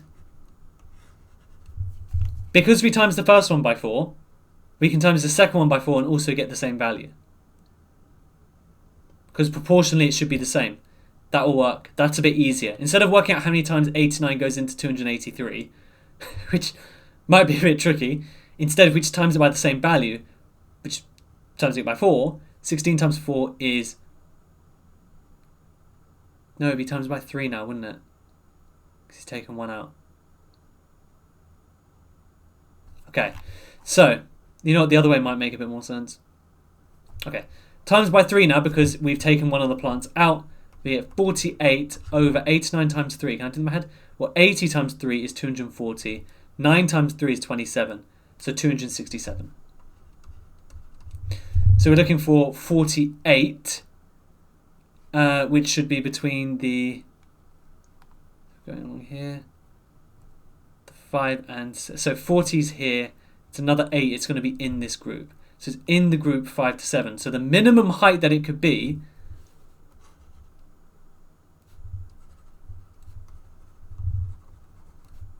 because we times the first one by 4, we can times the second one by 4 and also get the same value. Because proportionally it should be the same. That will work. That's a bit easier. Instead of working out how many times 89 goes into 283, which might be a bit tricky, instead of we just times it by the same value, which times it by 4, 16 times 4 is... No, it'd be times by 3 now, wouldn't it? Because he's taken 1 out. Okay, so, you know what, the other way might make a bit more sense. Okay, times by 3 now, because we've taken one of the plants out. We get 48 over 89 times 3. Can I do it in my head? Well, 80 times 3 is 240. 9 times 3 is 27. So 267. So we're looking for 48, which should be between the... Going along here. The 5 and... So 40's here. It's another 8. It's going to be in this group. So it's in the group 5 to 7. So the minimum height that it could be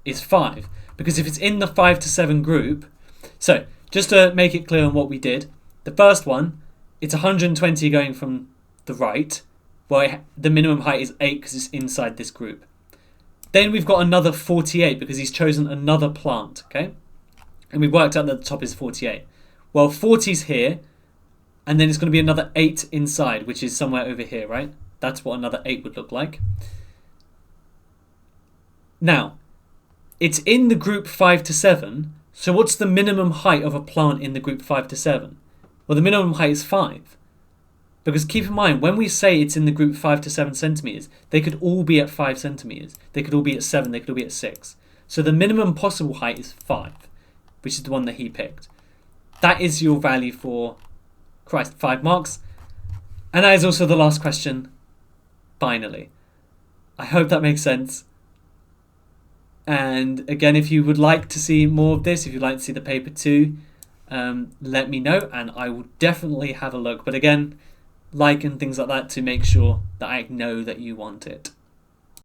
is 5. Because if it's in the 5 to 7 group... So, just to make it clear on what we did, the first one, it's 120 going from the right. Well, the minimum height is 8 because it's inside this group. Then we've got another 48 because he's chosen another plant, okay? And we've worked out that the top is 48. Well, 40's here, and then it's going to be another 8 inside, which is somewhere over here, right? That's what another 8 would look like. Now, it's in the group 5 to 7, so what's the minimum height of a plant in the group 5 to 7? Well, the minimum height is 5. Because keep in mind, when we say it's in the group 5 to 7 centimeters, they could all be at 5 centimeters. They could all be at 7, they could all be at 6. So the minimum possible height is 5, which is the one that he picked. That is your value for, 5 marks. And that is also the last question, finally. I hope that makes sense. And again, if you would like to see more of this, if you'd like to see the paper too, let me know and I will definitely have a look. But again, like and things like that to make sure that I know that you want it.